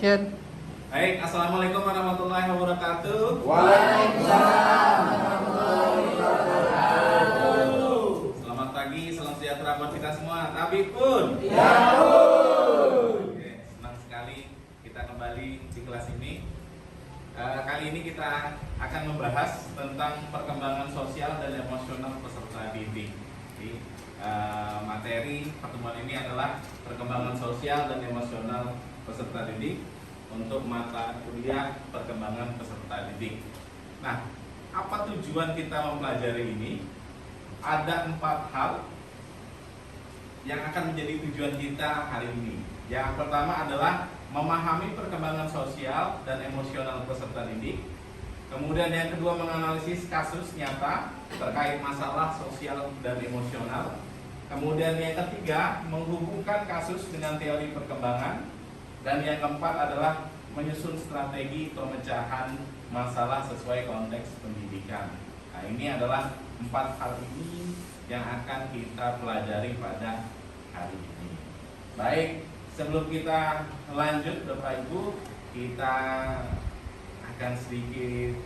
Action. Baik, assalamualaikum warahmatullahi wabarakatuh. Waalaikumsalam warahmatullahi wabarakatuh. Selamat pagi, salam sejahtera buat kita semua. Tabib pun. Ya pun. Oke, senang sekali kita kembali di kelas ini. Kali ini kita akan membahas tentang perkembangan sosial dan emosional peserta didik. Jadi, materi pertemuan ini adalah perkembangan sosial dan emosional peserta didik untuk mata kuliah perkembangan peserta didik. Nah, apa tujuan kita mempelajari ini? Ada 4 hal yang akan menjadi tujuan kita hari ini. Yang pertama adalah memahami perkembangan sosial dan emosional peserta didik. Kemudian yang kedua, menganalisis kasus nyata terkait masalah sosial dan emosional. Kemudian yang ketiga, menghubungkan kasus dengan teori perkembangan. Dan yang keempat adalah menyusun strategi pemecahan masalah sesuai konteks pendidikan. Nah, ini adalah 4 hal ini yang akan kita pelajari pada hari ini. Baik, sebelum kita lanjut Bapak Ibu, kita akan sedikit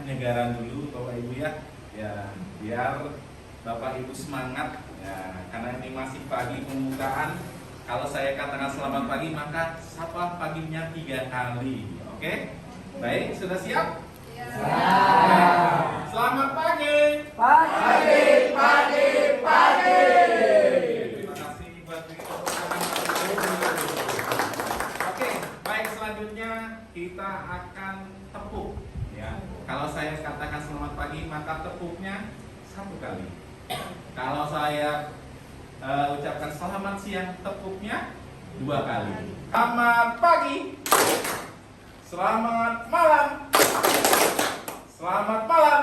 penyegaran dulu Bapak Ibu ya. Ya, biar Bapak Ibu semangat ya, karena ini masih pagi pembukaan. Kalau saya katakan selamat pagi, maka sapa paginya 3 kali. Oke? Baik, sudah siap? Siap. Selamat pagi. Pagi, pagi, pagi. Terima kasih buat tepuk tangan. Oke, baik, selanjutnya kita akan tepuk ya. Kalau saya katakan selamat pagi, maka tepuknya 1 kali. Kalau saya ucapkan selamat siang, tepuknya 2 kali. Selamat pagi. Selamat malam. Selamat malam.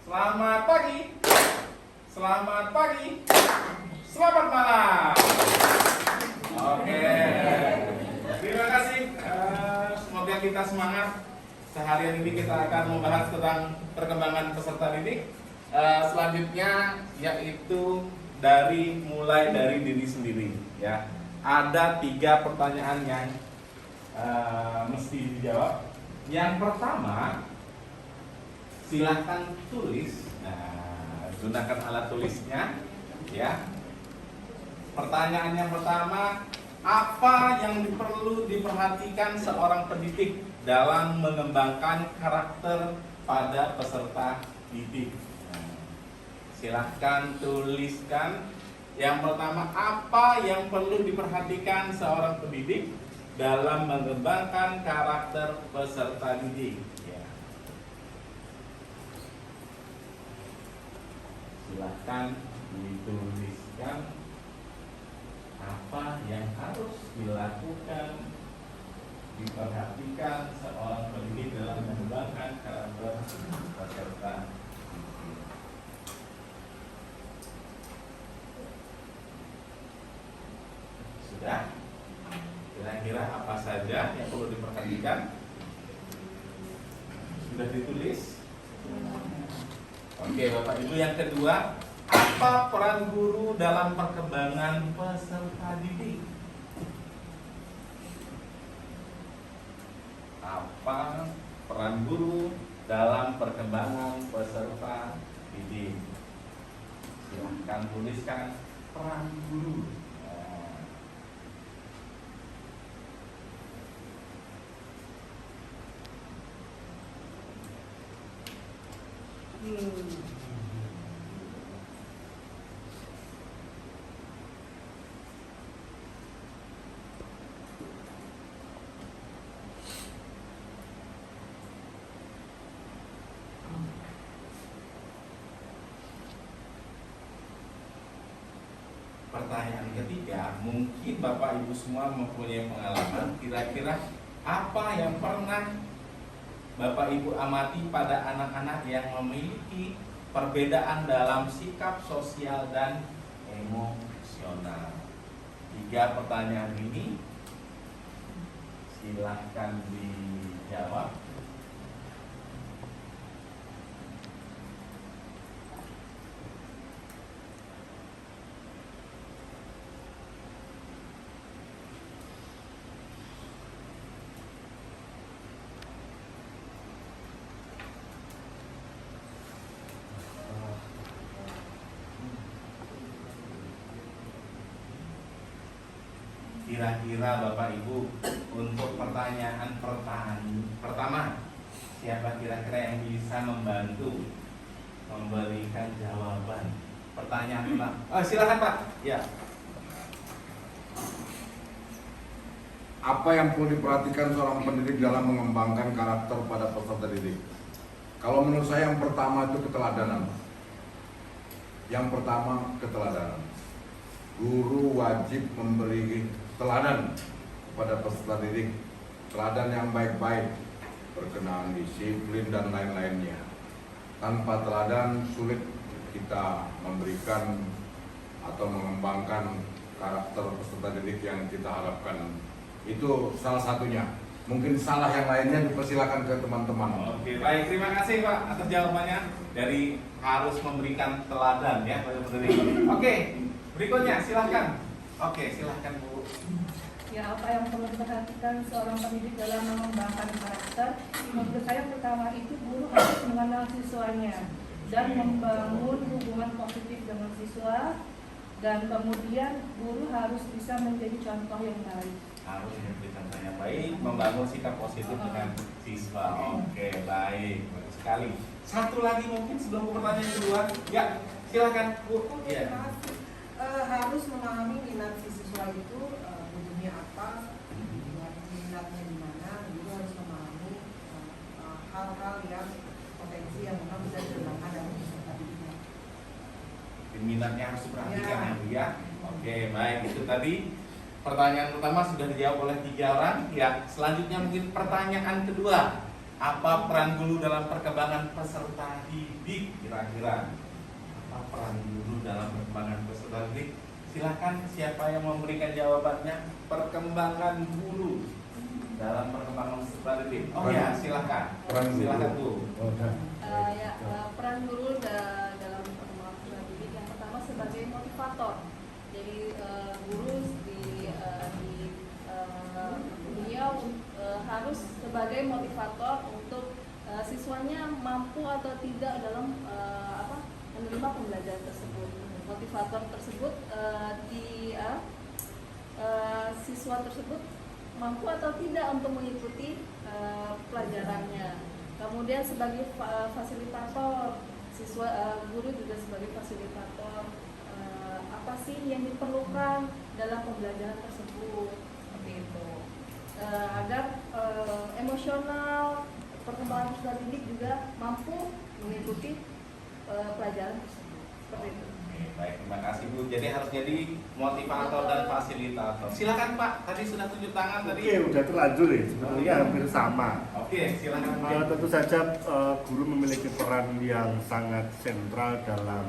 Selamat pagi. Selamat pagi. Selamat malam. Oke. Terima kasih. Semoga kita semangat. Seharian ini kita akan membahas tentang perkembangan peserta didik. Selanjutnya yaitu mulai dari diri sendiri ya. Ada 3 pertanyaan yang mesti dijawab. Yang pertama, silahkan tulis. Nah, gunakan alat tulisnya ya. Pertanyaan yang pertama, apa yang perlu diperhatikan seorang pendidik dalam mengembangkan karakter pada peserta didik? Silahkan tuliskan. Yang pertama, apa yang perlu diperhatikan seorang pendidik dalam mengembangkan karakter peserta didik? Ya. Silahkan dituliskan apa yang harus dilakukan, diperhatikan seorang pendidik dalam mengembangkan karakter peserta didik. Sudah? Kira-kira apa saja yang perlu diperhatikan? Sudah ditulis? Oke Bapak Ibu, yang kedua, apa peran guru dalam perkembangan peserta didik? Apa peran guru dalam perkembangan peserta didik? Silahkan tuliskan peran guru. Pertanyaan ketiga, mungkin Bapak Ibu semua mempunyai pengalaman. Kira-kira apa yang pernah Bapak Ibu amati pada anak-anak yang memiliki perbedaan dalam sikap sosial dan emosional? 3 pertanyaan ini silahkan dijawab. kira-kira Bapak Ibu untuk pertanyaan pertama, siapa kira-kira yang bisa membantu memberikan jawaban pertanyaan pertama? Silakan Pak. Ya. Apa yang perlu diperhatikan seorang pendidik dalam mengembangkan karakter pada peserta didik? Kalau menurut saya yang pertama itu keteladanan. Yang pertama keteladanan. Guru wajib memberi teladan kepada peserta didik, teladan yang baik-baik, berkenaan disiplin dan lain-lainnya. Tanpa teladan sulit kita memberikan atau mengembangkan karakter peserta didik yang kita harapkan. Itu salah satunya. Mungkin salah yang lainnya dipersilakan ke teman-teman. Oke, baik. Terima kasih Pak atas jawabannya. Dari harus memberikan teladan ya Pak Menteri. Oke, berikutnya silahkan. Oke, silahkan Bu. Ya, apa yang perlu diperhatikan seorang pendidik dalam mengembangkan karakter? Menurut saya pertama itu guru harus mengenal siswanya dan membangun hubungan positif dengan siswa, dan kemudian guru harus bisa menjadi contoh yang baik. Harus memberi contoh yang baik, membangun sikap positif dengan siswa. Oke, baik, bagus sekali. Satu lagi mungkin sebelum pertanyaan kedua, ya silakan Bu. Ya. Harus memahami minat si siswa itu butuhnya apa, minatnya di mana. Guru harus memahami hal-hal yang potensi yang memang bisa dikembangkan dalam peserta didiknya. Minatnya harus diperhatikan ya Bu ya. Oke, baik, itu tadi pertanyaan pertama sudah dijawab oleh 3 orang. Ya, selanjutnya mungkin pertanyaan kedua. Apa peran guru dalam perkembangan peserta didik kira-kira? Apa peran guru dalam perkembangan peserta didik? Silakan, siapa yang memberikan jawabannya? Perkembangan guru dalam perkembangan peserta didik. Oh ya, silakan. Silakan Bu. Peran guru dalam perkembangan peserta didik yang pertama sebagai motivator. Jadi guru beliau harus sebagai motivator untuk siswanya mampu atau tidak dalam menerima pembelajaran tersebut. Motivator tersebut siswa tersebut mampu atau tidak untuk mengikuti pelajarannya. Kemudian sebagai fasilitator, guru juga sebagai fasilitator. Apa sih yang diperlukan dalam pembelajaran tersebut, seperti itu, agar emosional perkembangan peserta didik juga mampu mengikuti pelajaran tersebut, seperti itu. Baik, terima kasih Bu. Jadi harus jadi motivator dan fasilitator. Silakan Pak, tadi sudah tunjuk tangan tadi. Oke, udah terlanjur ya, sebetulnya hampir sama. Oke, silakan. Tentu saja guru memiliki peran yang sangat sentral dalam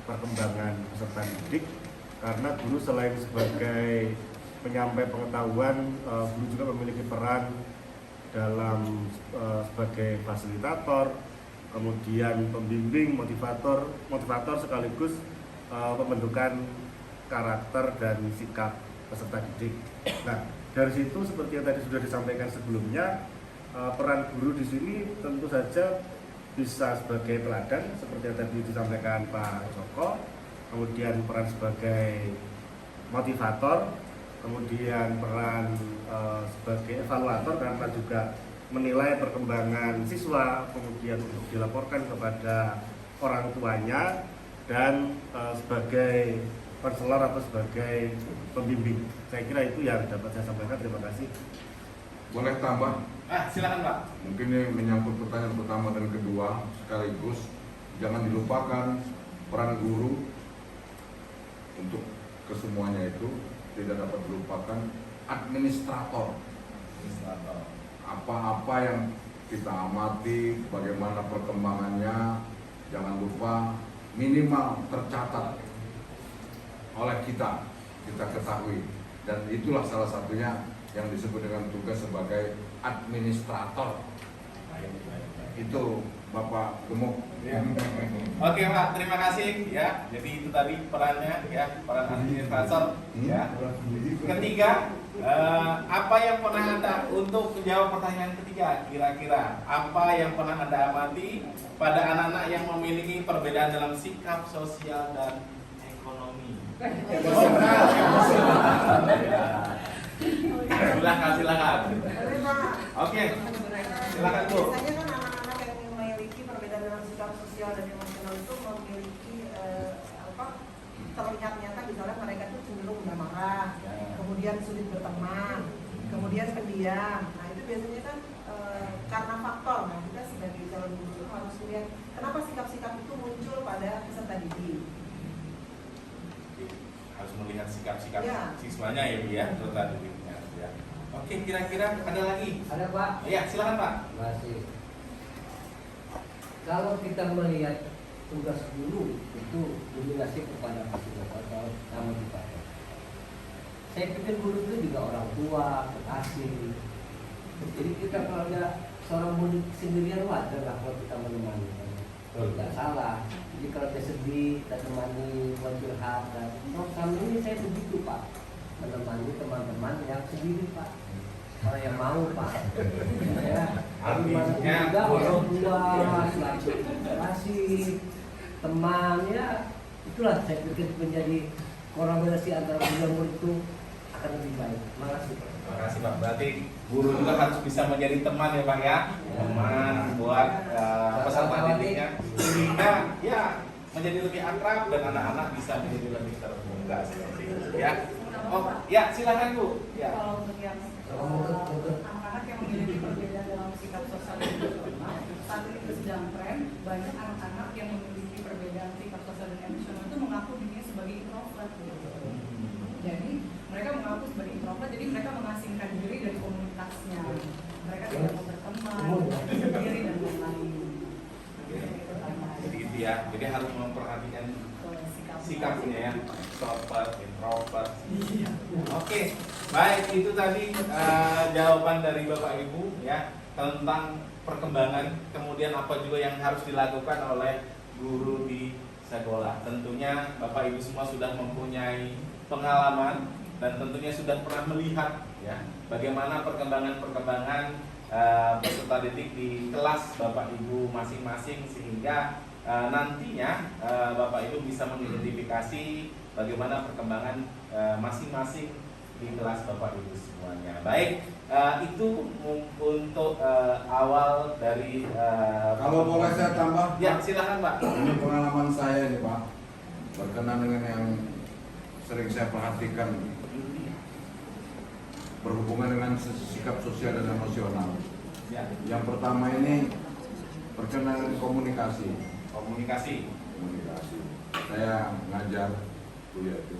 perkembangan peserta didik, karena guru selain sebagai penyampai pengetahuan, guru juga memiliki peran dalam sebagai fasilitator, kemudian pembimbing, motivator sekaligus pembentukan karakter dan sikap peserta didik. Nah, dari situ seperti yang tadi sudah disampaikan sebelumnya, peran guru di sini tentu saja bisa sebagai teladan seperti yang tadi disampaikan Pak Joko, kemudian peran sebagai motivator, kemudian peran sebagai evaluator karena juga menilai perkembangan siswa, kemudian untuk dilaporkan kepada orang tuanya, dan sebagai konselor atau sebagai pembimbing. Saya kira itu yang dapat saya sampaikan. Terima kasih. Boleh tambah? Silakan Pak. Mungkin ini menyangkut pertanyaan pertama dan kedua sekaligus. Jangan dilupakan peran guru untuk kesemuanya itu tidak dapat dilupakan administrator. Apa-apa yang kita amati, bagaimana perkembangannya, jangan lupa minimal tercatat oleh kita ketahui, dan itulah salah satunya yang disebut dengan tugas sebagai administrator. Itu Bapak Gemuk. Ya. Oke Pak, terima kasih ya. Jadi itu tadi perannya ya, peran administrator ya. Ketiga, apa yang pernah Anda untuk menjawab pertanyaan ketiga, kira-kira apa yang pernah Anda amati pada anak-anak yang memiliki perbedaan dalam sikap sosial dan ekonomi? Silakan. Boleh, Pak. Oke, silakan Bu. Biasanya kan anak-anak yang memiliki perbedaan dalam sikap sosial dan emosional itu memiliki terlihat nyata, misalnya mereka itu cenderung mudah marah, kemudian sulit berteman, kemudian pendiam. Nah itu biasanya kan karena faktor. Nah kita sebagai calon guru harus melihat kenapa sikap-sikap itu muncul pada peserta didik. Harus melihat sikap-sikap Ya. siswanya ya Bu ya, peserta didiknya ya. Oke, kira-kira ada lagi? Ada Pak. Ya, silakan Pak. Masih. Kalau kita melihat tugas guru itu dominasi kepada fasilitas atau sama kita. Saya pikir guru itu juga orang tua, kekasih. Jadi kita kalau ada seorang murid sendirian wajar lah kalau kita menemani. Tidak salah. Jadi kalau dia sedih, kita temani, buat curhat. Dan selama ini saya begitu Pak, menemani teman-teman yang sendiri Pak. Orang yang mau Pak. Ya, Artinya, juga orang tua, selalu kasih teman ya, itulah saya pikir menjadi kolaborasi antara guru dan murid itu akan lebih baik. Terima kasih. Terima kasih Pak. Berarti guru juga harus bisa menjadi teman ya Pak ya. Teman buat peserta didiknya sehingga ya menjadi lebih akrab dan anak-anak bisa menjadi lebih terbuka seperti itu ya. Oh ya, silakan Bu. Ya. Kalau untuk yang anak-anak yang memiliki perbedaan dalam sikap sosial dan emosional, saat ini sedang tren banyak anak-anak yang memiliki perbedaan sikap sosial dan emosional itu mengaku dirinya sebagai introvert. Jadi mereka mengaku sebagai introvert, jadi mereka mengasingkan diri dari komunitasnya. Mereka tidak mau berteman, sendiri dan lain-lain. Jadi itu ya. Jadi harus memperhatikan sikapnya ya, extrovert, introvert. Oke, baik, itu tadi jawaban dari Bapak Ibu ya tentang perkembangan, kemudian apa juga yang harus dilakukan oleh guru di sekolah. Tentunya Bapak Ibu semua sudah mempunyai pengalaman dan tentunya sudah pernah melihat ya bagaimana perkembangan peserta didik di kelas Bapak Ibu masing-masing sehingga nantinya Bapak Ibu bisa mengidentifikasi bagaimana perkembangan masing-masing di kelas Bapak Ibu semuanya. Baik, itu untuk awal dari Kalau boleh saya tambah, ya silakan Pak. ini pengalaman saya nih Pak, berkenan dengan yang sering saya perhatikan berhubungan dengan sikap sosial dan emosional. Ya, Yang pertama ini berkenan dengan komunikasi. komunikasi. Saya ngajar kuliah itu.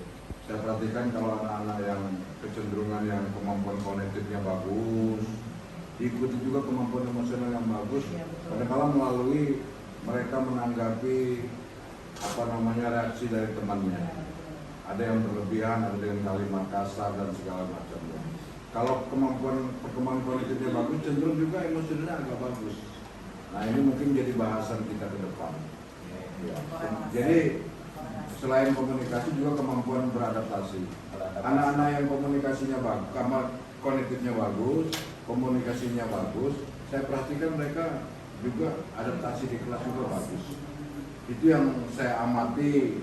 Saya perhatikan kalau anak-anak yang kecenderungan yang kemampuan kognitifnya bagus, diikuti juga kemampuan emosional yang bagus. Kadang-kadang melalui mereka menanggapi reaksi dari temannya. Ada yang berlebihan, ada dengan kalimat kasar dan segala macamnya. Kalau perkembangan kognitifnya bagus, cenderung juga emosionalnya agak bagus. Nah ini mungkin jadi bahasan kita ke depan. Ya. Jadi selain komunikasi juga kemampuan beradaptasi. Anak-anak yang komunikasinya bagus, kognitifnya bagus, komunikasinya bagus, saya perhatikan mereka juga adaptasi di kelas juga bagus. Itu yang saya amati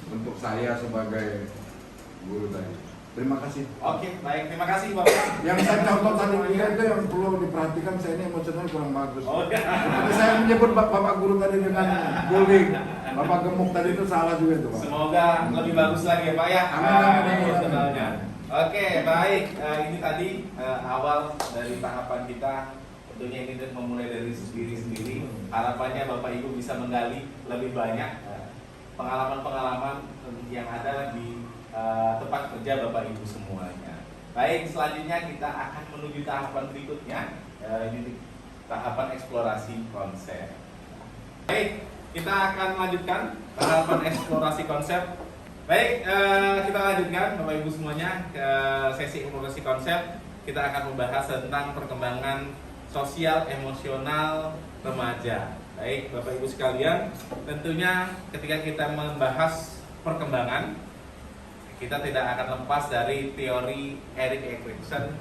untuk saya sebagai guru tadi. Terima kasih. Oke, baik, terima kasih Bapak. Yang saya contoh tadi itu yang perlu diperhatikan, saya ini emosional kurang bagus. Oh, ya. Tapi saya menyebut bapak guru tadi dengan bullying, bapak gemuk tadi itu salah juga itu Pak. Semoga lebih bagus lagi ya Pak ya. Amin. Emosionalnya. Oke, baik. Ini tadi awal dari tahapan kita. Tentunya ini memulai dari diri sendiri. Harapannya Bapak Ibu bisa menggali lebih banyak pengalaman-pengalaman yang ada di tempat kerja Bapak Ibu semuanya. Baik, selanjutnya kita akan menuju tahapan berikutnya, ini tahapan eksplorasi konsep. Baik, kita akan melanjutkan tahapan eksplorasi konsep. Baik, kita lanjutkan Bapak Ibu semuanya ke sesi eksplorasi konsep. Kita akan membahas tentang perkembangan sosial emosional remaja. Baik, Bapak Ibu sekalian, tentunya ketika kita membahas perkembangan, kita tidak akan lepas dari teori Erik Erikson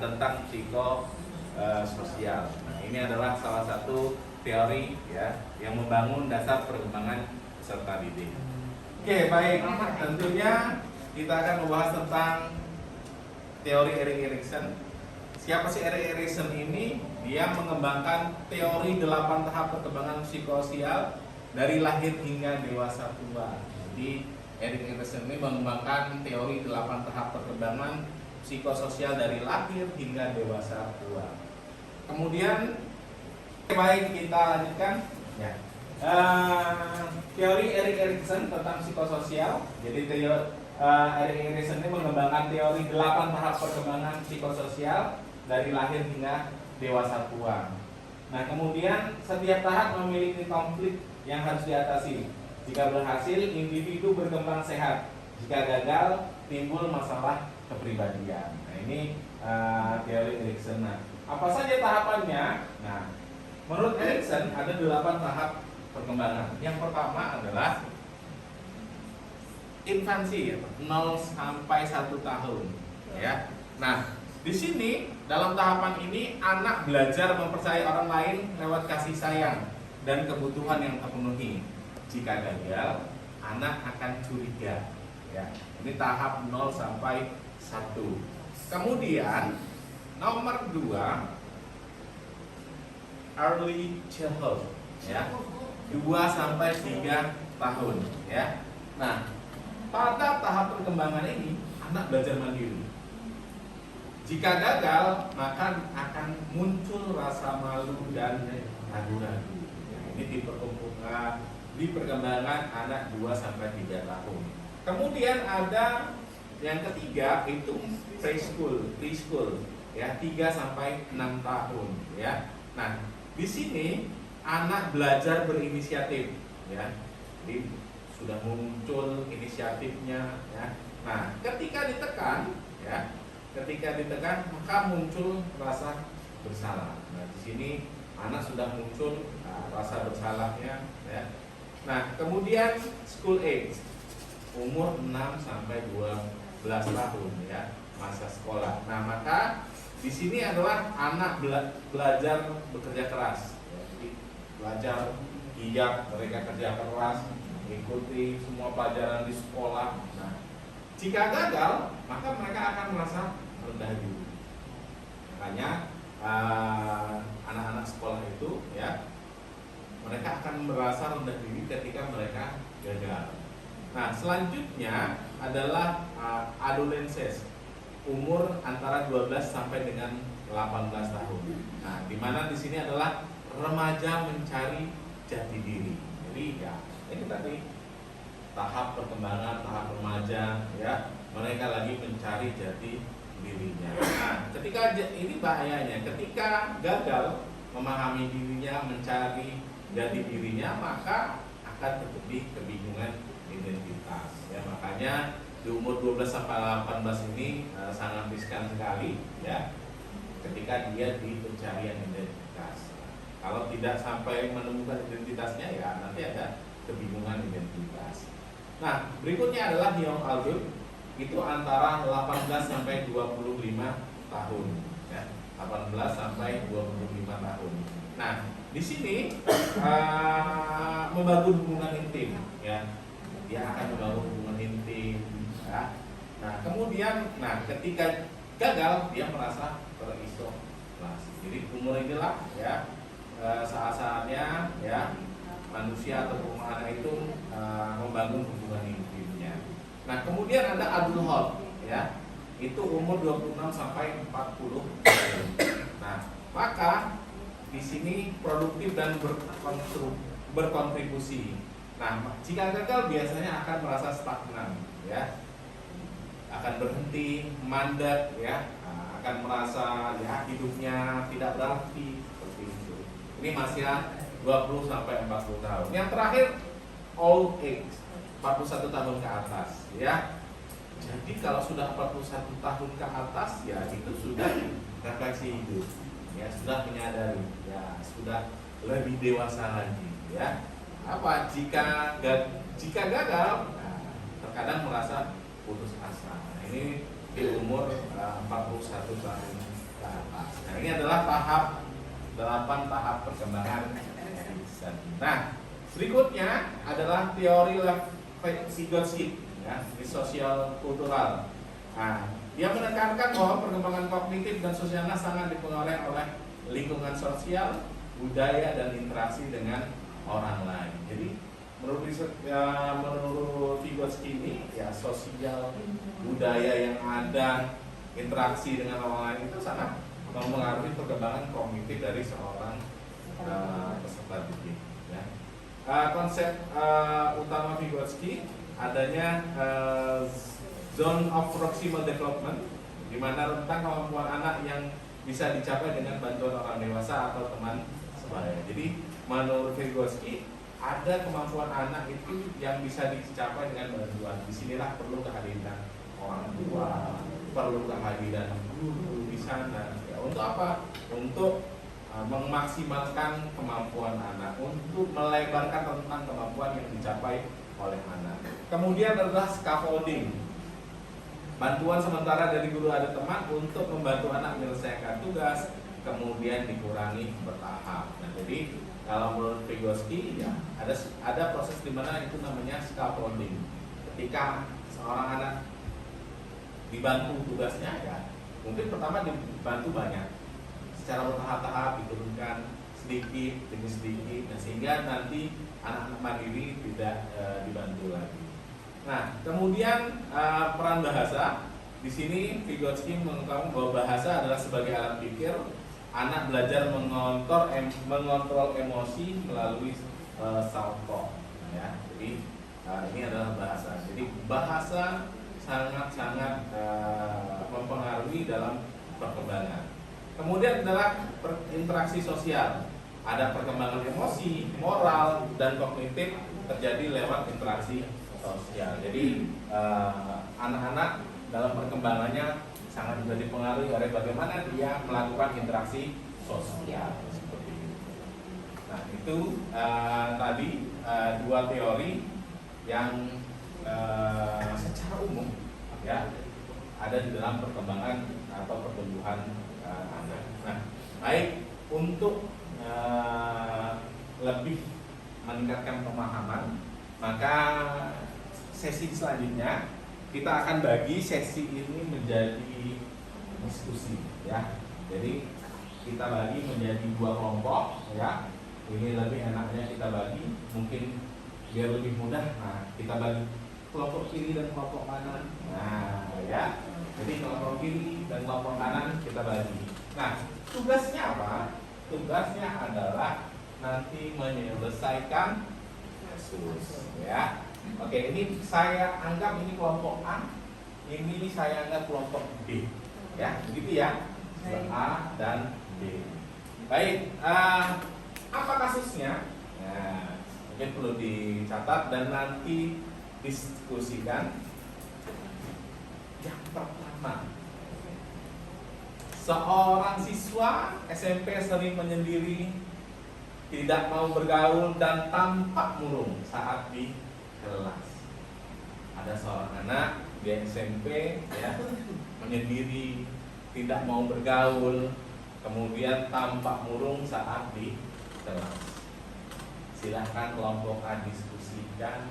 tentang psikososial. Nah, ini adalah salah satu teori ya yang membangun dasar perkembangan peserta didik. Oke, baik. Tentunya kita akan membahas tentang teori Erik Erikson. Siapa sih Erik Erikson ini? Dia mengembangkan teori 8 tahap perkembangan psikososial dari lahir hingga dewasa tua. Jadi Erik Erikson ini mengembangkan teori 8 tahap perkembangan psikososial dari lahir hingga dewasa tua. Kemudian baik, kita lanjutkan ya. Teori Erik Erikson tentang psikososial. Jadi Erik Erikson ini mengembangkan teori 8 tahap perkembangan psikososial dari lahir hingga dewasa tua. Nah, kemudian setiap tahap memiliki konflik yang harus diatasi. Jika berhasil, individu berkembang sehat. Jika gagal, timbul masalah kepribadian. Nah, ini teori Erikson. Nah, apa saja tahapannya? Nah, menurut Erikson ada 8 tahap perkembangan. Yang pertama adalah infansi, 0 sampai 1 tahun, ya. Nah, di sini dalam tahapan ini anak belajar mempercayai orang lain lewat kasih sayang dan kebutuhan yang terpenuhi. Jika gagal, anak akan curiga, ya. Ini tahap 0 sampai 1. Kemudian nomor 2, early childhood, ya. 2 sampai 3 tahun, ya. Nah, pada tahap perkembangan ini anak belajar mandiri. Jika gagal, maka akan muncul rasa malu dan ragu-ragu. Ini di perkembangan anak 2 sampai 3 tahun. Kemudian ada yang ketiga, itu preschool, ya, 3 sampai 6 tahun, ya. Nah, di sini anak belajar berinisiatif, ya. Jadi sudah muncul inisiatifnya, ya. Nah, ketika ditekan, ya, maka muncul rasa bersalah. Nah, di sini anak sudah muncul rasa bersalahnya, ya. Nah, kemudian school age, umur 6 sampai 12 tahun, ya, masa sekolah. Nah, maka di sini adalah anak belajar bekerja keras. Jadi belajar giat, mereka kerja keras, mengikuti semua pelajaran di sekolah. Nah, jika gagal, maka mereka akan merasa rendah diri. Makanya anak-anak sekolah itu, ya, mereka akan merasa rendah diri ketika mereka gagal. Nah, selanjutnya adalah adolescence, umur antara 12 sampai dengan 18 tahun. Nah, di mana di sini adalah remaja mencari jati diri. Jadi ya, ini tadi tahap perkembangan, tahap remaja, ya, mereka lagi mencari jati dirinya. Nah, ketika ini bahayanya, ketika gagal memahami dirinya, mencari jati dirinya, maka akan terjadi kebingungan identitas. Ya, makanya di umur 12 sampai 18 ini sangat riskan sekali, ya, ketika dia di pencarian identitas. Kalau tidak sampai menemukan identitasnya, ya nanti ada kebingungan identitas. Nah, berikutnya adalah young adult, itu antara 18 sampai 25 tahun, ya. 18 sampai 25 tahun. Nah, di sini membangun hubungan intim, ya. Dia akan membangun hubungan intim, ya. Nah, kemudian, ketika gagal, dia merasa terisolasi. Jadi umur inilah, ya, saat-saatnya, ya, manusia atau anak itu membangun hubungan intimnya. Nah, kemudian ada adulthood, ya, itu umur 26 sampai 40 tahun. Nah, maka di sini produktif dan berkontribusi. Nah, jika gagal biasanya akan merasa stagnan, ya, akan berhenti, mandek, ya, akan merasa, ya, hidupnya tidak berarti, seperti itu. Ini masih 20 sampai 40 tahun. Yang terakhir old age, 41 tahun ke atas, ya. Jadi kalau sudah 41 tahun ke atas, ya, itu sudah refleksi hidup, ya, sudah menyadari, ya, sudah lebih dewasa lagi, ya. Apa jika gagal, terkadang merasa putus asa. Nah, ini di umur 41 tahun ke atas. Nah, ini adalah 8 tahap perkembangan. Nah, berikutnya adalah teori Vygotsky, ya, di sosial kultural. Nah, dia menekankan bahwa perkembangan kognitif dan sosial anak sangat dipengaruhi oleh lingkungan sosial, budaya, dan interaksi dengan orang lain. Jadi menurut Vygotsky ini ya sosial, budaya yang ada, interaksi dengan orang lain itu sangat mempengaruhi perkembangan kognitif dari seorang peserta didik. Ya. Konsep utama Vygotsky adanya zone of proximal development, di mana rentang kemampuan anak yang bisa dicapai dengan bantuan orang dewasa atau teman sebaya. Jadi menurut Vygotsky ada kemampuan anak itu yang bisa dicapai dengan bantuan. Disinilah perlu kehadiran orang tua, perlu kehadiran guru di sana. Ya, untuk apa? Untuk memaksimalkan kemampuan anak, untuk melebarkan tentang kemampuan yang dicapai oleh anak. Kemudian adalah scaffolding, bantuan sementara dari guru ada teman untuk membantu anak menyelesaikan tugas, kemudian dikurangi bertahap. Nah, jadi kalau menurut Vygotsky ya ada proses di mana itu namanya scaffolding. Ketika seorang anak dibantu tugasnya ya mungkin pertama dibantu banyak, secara bertahap-tahap diturunkan sedikit demi sedikit, nah, sehingga nanti anak-anak mandiri tidak dibantu lagi. Nah, kemudian peran bahasa di sini Vygotsky mengungkapkan bahwa bahasa adalah sebagai alat pikir. Anak belajar mengontrol emosi melalui salto. Ya, jadi ini adalah bahasa. Jadi bahasa sangat-sangat mempengaruhi dalam perkembangan. Kemudian adalah interaksi sosial. Ada perkembangan emosi, moral, dan kognitif terjadi lewat interaksi sosial. Jadi anak-anak dalam perkembangannya sangat juga dipengaruhi oleh bagaimana dia melakukan interaksi sosial seperti itu. Nah, itu tadi dua teori yang secara umum ya ada di dalam perkembangan atau pertumbuhan anak. Nah, baik, untuk lebih meningkatkan pemahaman, maka sesi selanjutnya kita akan bagi sesi ini menjadi diskusi ya. Jadi kita bagi menjadi dua kelompok ya. Ini lebih enaknya kita bagi, mungkin biar lebih mudah. Nah, kita bagi kelompok kiri dan kelompok kanan. Nah, ya. Jadi kelompok kiri dan kelompok kanan kita bagi. Nah, tugasnya apa? Tugasnya adalah nanti menyelesaikan kasus ya. Oke, ini saya anggap ini kelompok A, ini saya anggap kelompok B, ya, begitu ya, A dan B. Baik, apa kasusnya? Nah, mungkin perlu dicatat dan nanti diskusikan. Yang pertama, seorang siswa SMP sering menyendiri, tidak mau bergaul dan tampak murung saat di kelas. Ada seorang anak di SMP ya menyendiri, tidak mau bergaul, kemudian tampak murung saat di kelas. Silahkan kelompok A diskusikan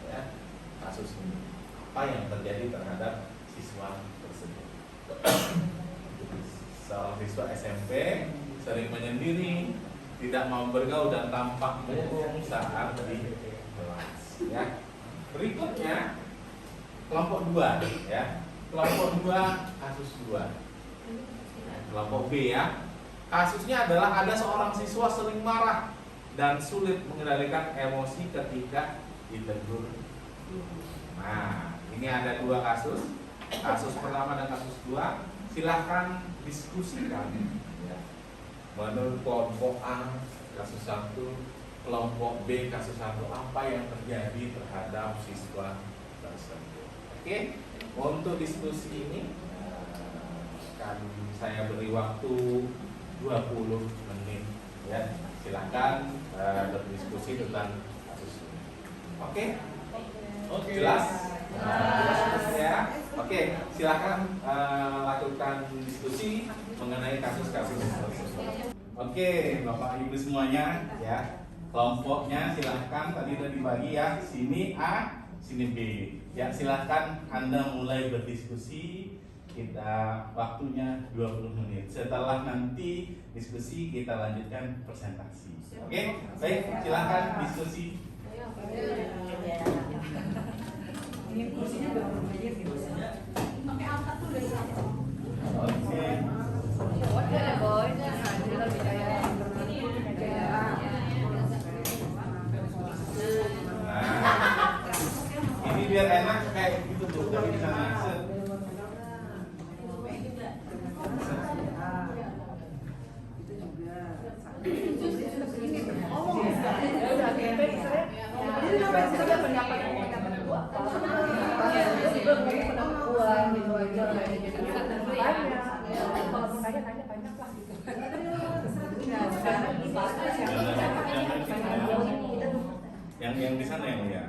ya kasus ini. Apa yang terjadi terhadap siswa tersebut? Seorang siswa SMP sering menyendiri, tidak mau bergaul dan tampak murung saat di kelas. Ya. Berikutnya kelompok 2 ya. Kelompok 2 kasus 2. Kelompok B ya. Kasusnya adalah ada seorang siswa sering marah dan sulit mengendalikan emosi ketika ditegur. Nah, ini ada 2 kasus. Kasus pertama dan kasus 2. Silahkan diskusikan ya. Menurut kelompok A kasus 1, kelompok B kasus 1, apa yang terjadi terhadap siswa tersebut. Oke, untuk diskusi ini akan saya beri waktu 20 menit ya. Silakan berdiskusi tentang kasus ini. Oke? Jelas? Jelas ya. Oke, silakan lakukan diskusi mengenai kasus-kasus tersebut. Oke, Bapak Ibu semuanya ya. Kelompoknya silahkan tadi sudah dibagi ya. Sini A, sini B. Ya, silahkan Anda mulai berdiskusi. Kita waktunya 20 menit. Setelah nanti diskusi kita lanjutkan presentasi. Oke, baik, silahkan diskusi. Ini kursinya udah bermenit gitu. Pakai angkat tuh dari Oke. Oke ya boy. Ini lebih kayak Nah, ini biar enak kayak gitu tuh dari sana. Yang di sana yang ya.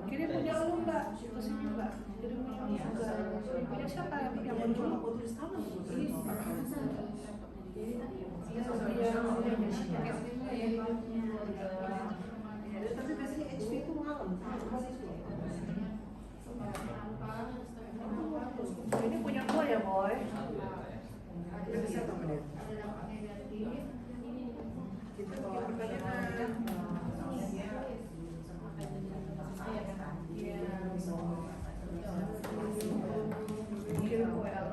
Kiri punya lu mbak, kesini mbak. Jadi punya lu juga. Punya siapa yang mau jual? Aku tulis tangan. Tapi biasanya HP itu malam. Ini punya gua ya boy. Bisa atau menit? Kita bikin pertanyaan. Kirim ke WA.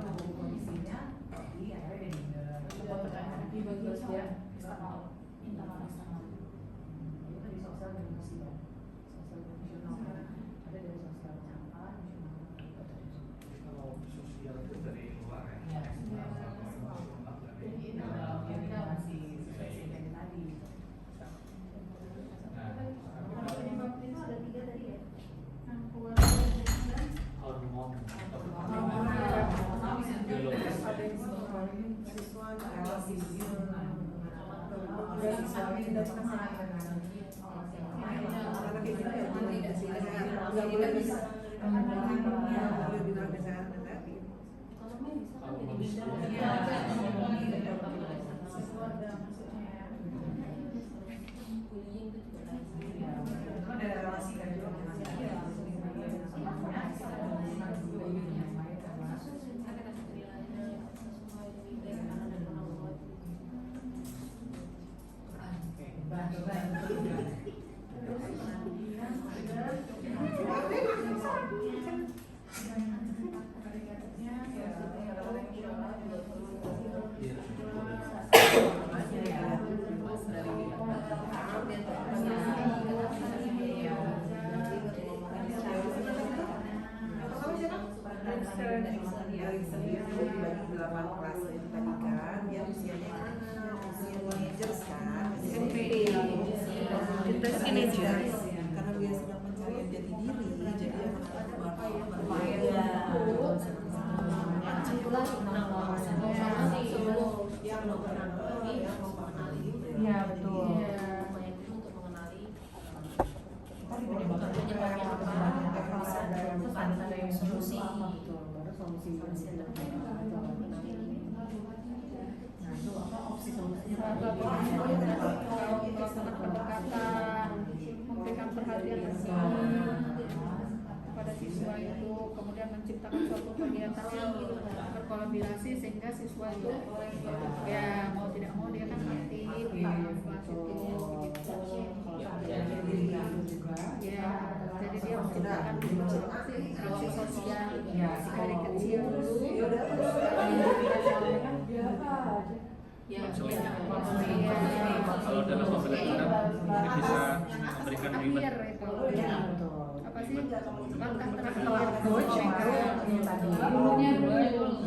Sosial itu dari luar ya. Karena dia sedang pencarian jati diri, jadi Iya betul. Untuk mengenali penyebabnya apa, bisa ada yang solusi. Melakukan pendekatan, memberikan perhatian ke sini. itu, kemudian menciptakan suatu kegiatan yang berkolaborasi sehingga siswa itu ya mau tidak mau dia kan aktif di kelas itu gitu. Ya, jadi dia menciptakan interaksi sosial dari kecil dulu. Kalau dalam pembelajaran mungkin bisa memberikan Akhir reward. itu. Iya, Apa sih? Langkah terakhir. Dulunya dulu.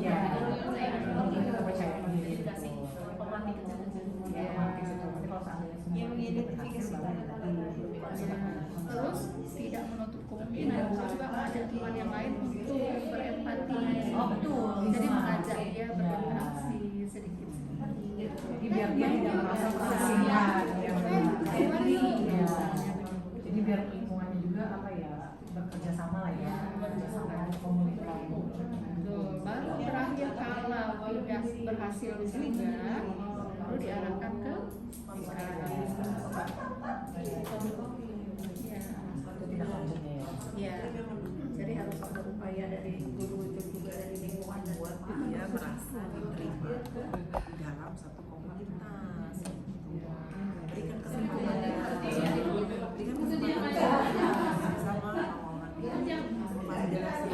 ya Saya kepercayaan diri dikasih peran di kecil. ya tapi kalau seandainya semua itu berhasil baru nanti Terus tidak menutup kemungkinan juga mengajak teman yang lain untuk berempati. Oh, betul. Jadi mengajak dia berinteraksi sedikit. jadi biar dia tidak merasa terasingkan ya jadi biar lingkungannya juga apa ya bekerja sama lah ya bekerja sama komunikasi. Betul. Baru terakhir kalau tidak berhasil juga, baru diarahkan ke Tidak lanjutnya ya. ya. Jadi harus ada upaya dari guru itu juga dari lingkungan buat Dia merasa diterima di dalam satu komunitas. Berikan kesempatan sama validasi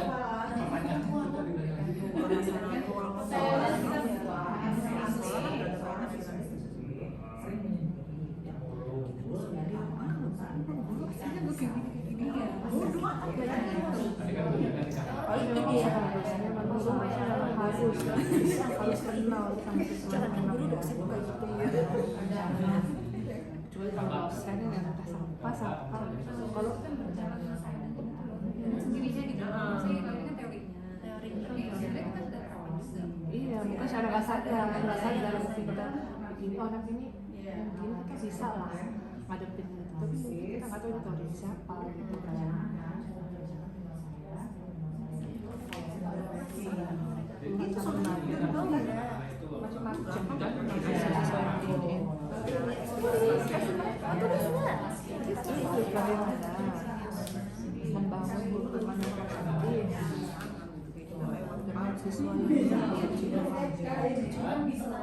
harus kenal sama siswa. Guru dosen juga gitu ya. Kecuali kalau dosen yang entah sampah kalau kan berjalan sendirinya gitu. Maksudnya kalau ini kan teorinya. Teorinya kan udah iya, mungkin secara nggak sadar kita begini anak ini begini kita bisa lah ngadepin itu, tapi mungkin kita nggak tahu itu dari siapa gitu kan. Itu sebenarnya macam-macam kan siswa yang diin itu bagaimana membangun hubungan yang positif dengan siswa yang kecil yang positif jangan siswa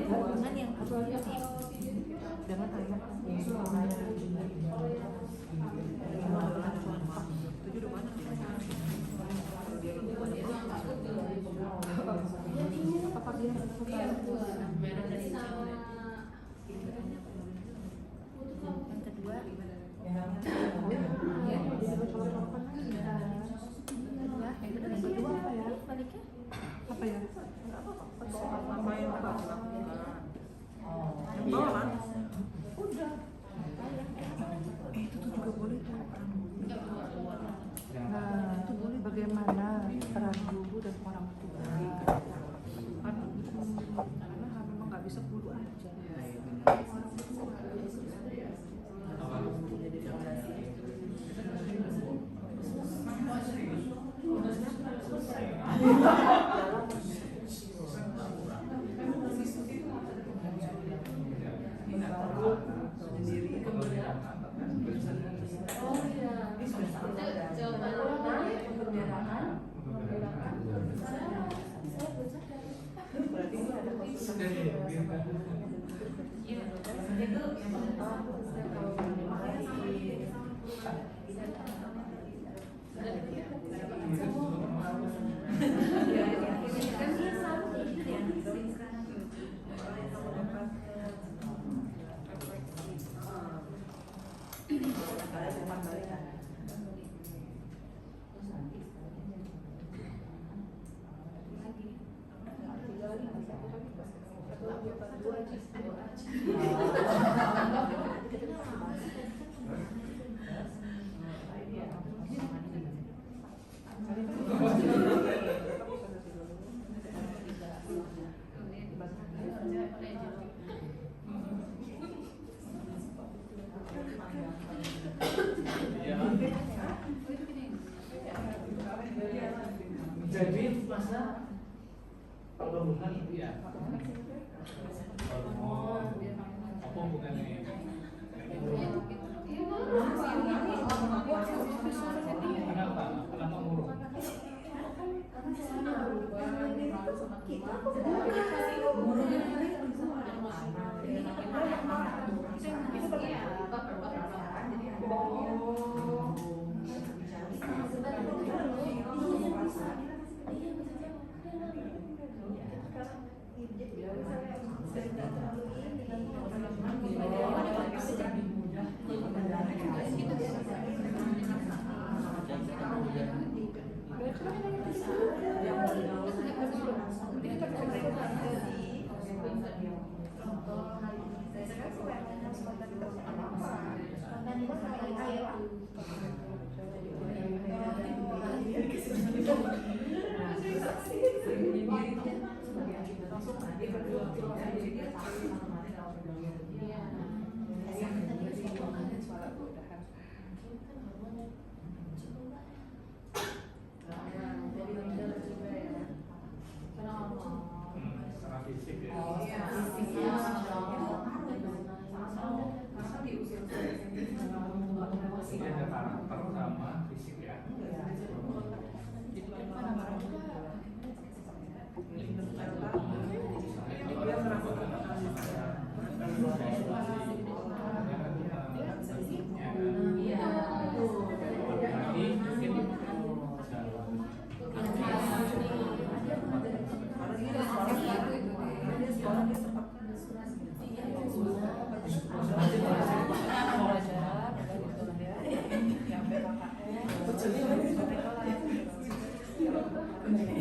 hubungan yang positif dengan anak apa dia yang kedua yang kedua apa ya baliknya apa ya apa yang harus dilakukan. Bawa udah itu tuh juga boleh tuh nah itu boleh bagaimana peran guru dan orang tua karena memang nggak bisa guru aja orang tua perkebunan ya. Oh, apa bukan ini? Kenapa murung? Secara fisik ya. Ini ada karakter sama fisik ya. Betul.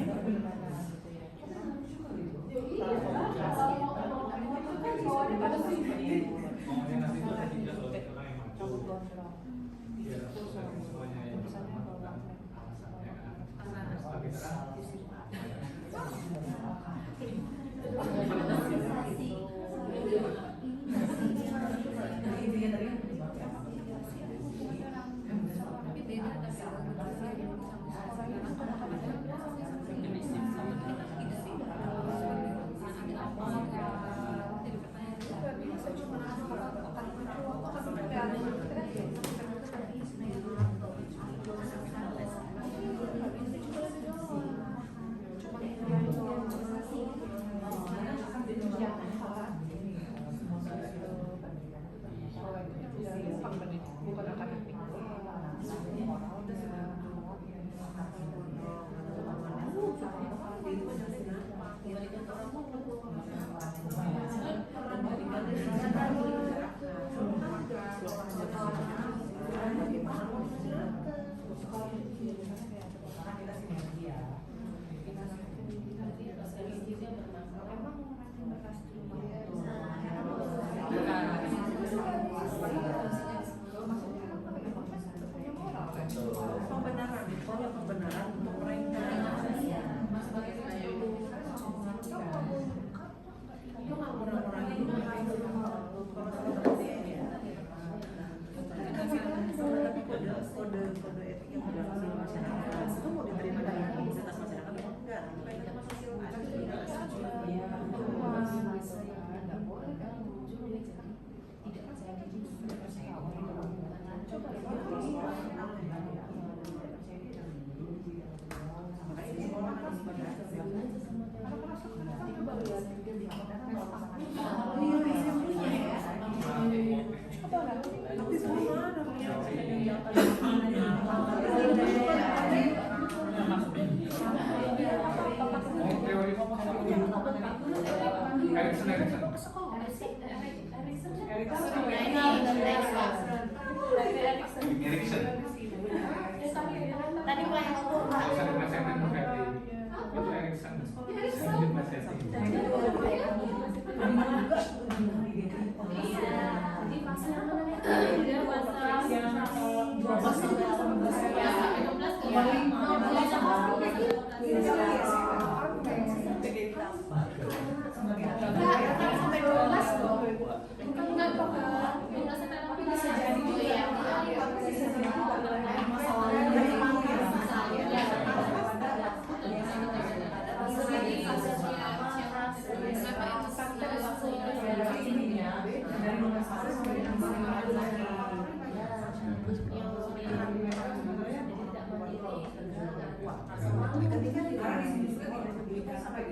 Di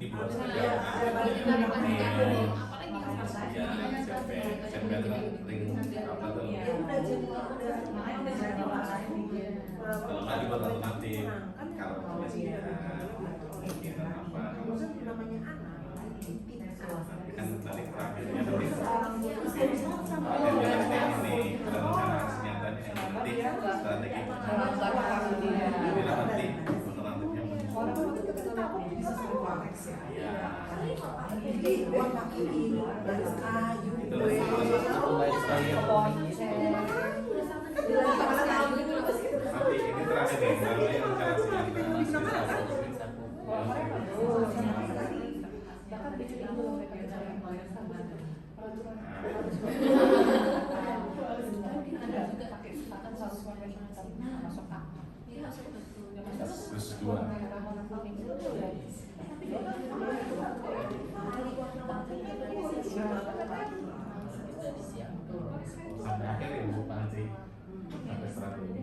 bulan saja. Kalau nggak dibuat alternatif, kalau kemudian kegiatan apa, kan balik terakhirnya nanti ini rencana kegiatan yang penting strategi nanti alternatifnya nanti ini terakhir deh, kalau yang rencana terus dua sampai akhir ya Bu Panji sampai strategi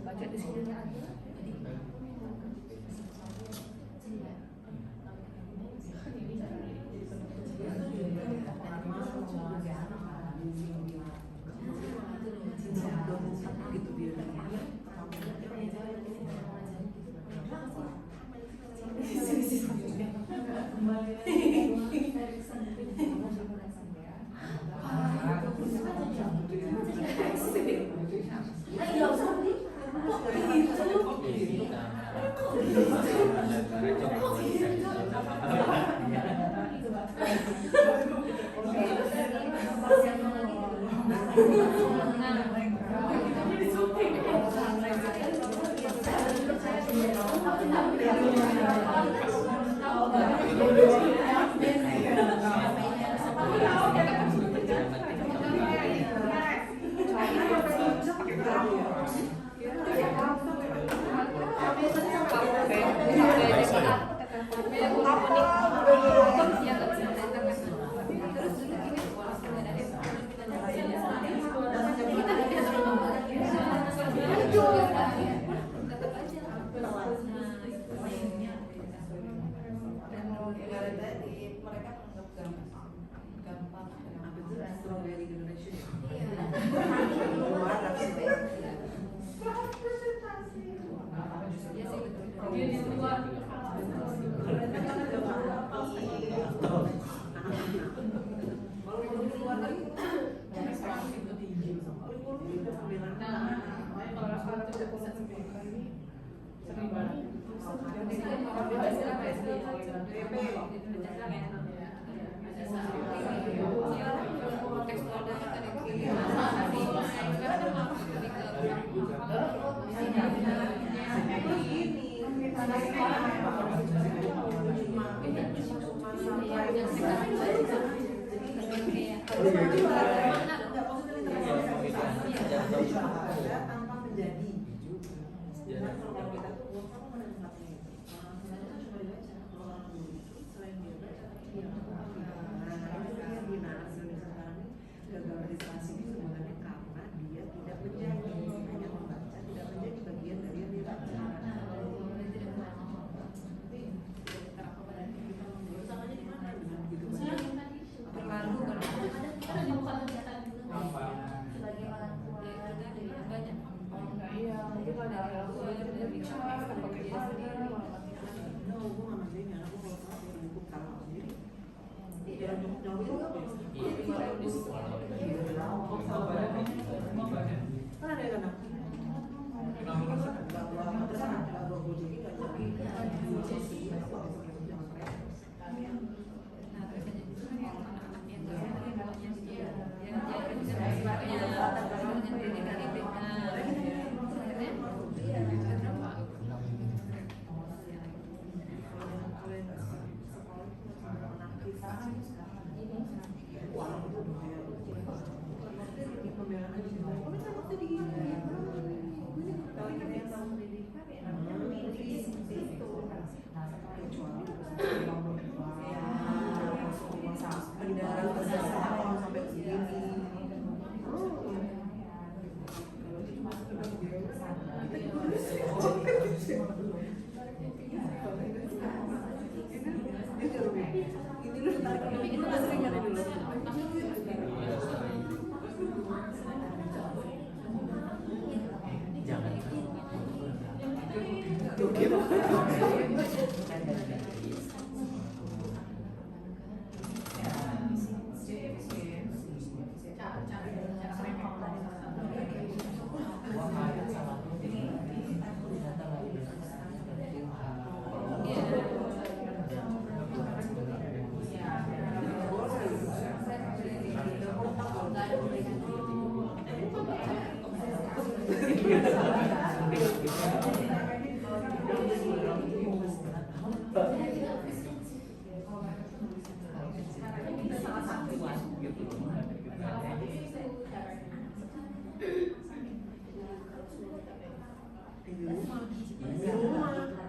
baca di sini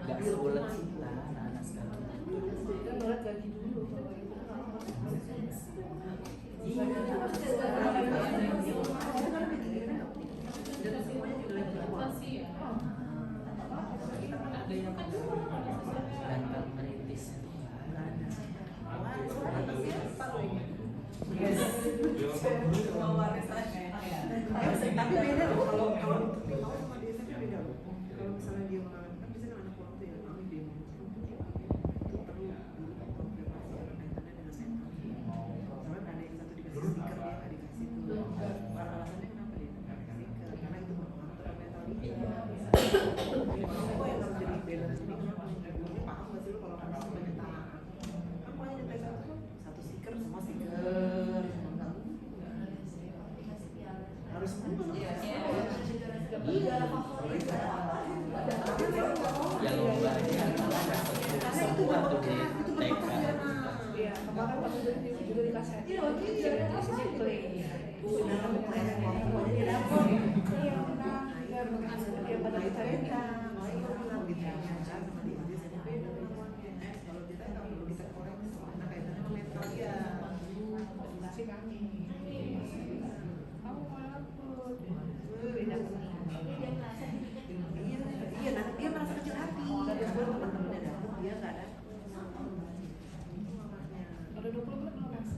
Nggak sebulan sih anak-anak sekarang. Berat gaji dulu. Gampang merintis. Tapi beda loh kalau untuk di bawah sama di SMP beda loh. Kalau misalnya dia mengalami kan biasanya anak orang tuh ya kami demo itu perlu preparasi apa kaitannya dengan mental. Misalnya ada yang satu dikasih stiker dia nggak dikasih tuh. Alasannya kenapa dia nggak dikasih stiker? Karena itu berpengaruh terhadap mental dia. Apa yang harus jadi balance ini kenapa? Ini paham nggak sih lu kalau kamu sebagai tangan? Kan pokoknya nyetek satu stiker semua stiker. Harus semua. Yang lombanya semua tuh di TK. Iya, kemarin pas juga dikasih. Iya, dikasih play. Iya, nanti dia merasa kecil hati. Teman-temannya dapet, dia nggak ada. Ada 20 menit belum, Mas?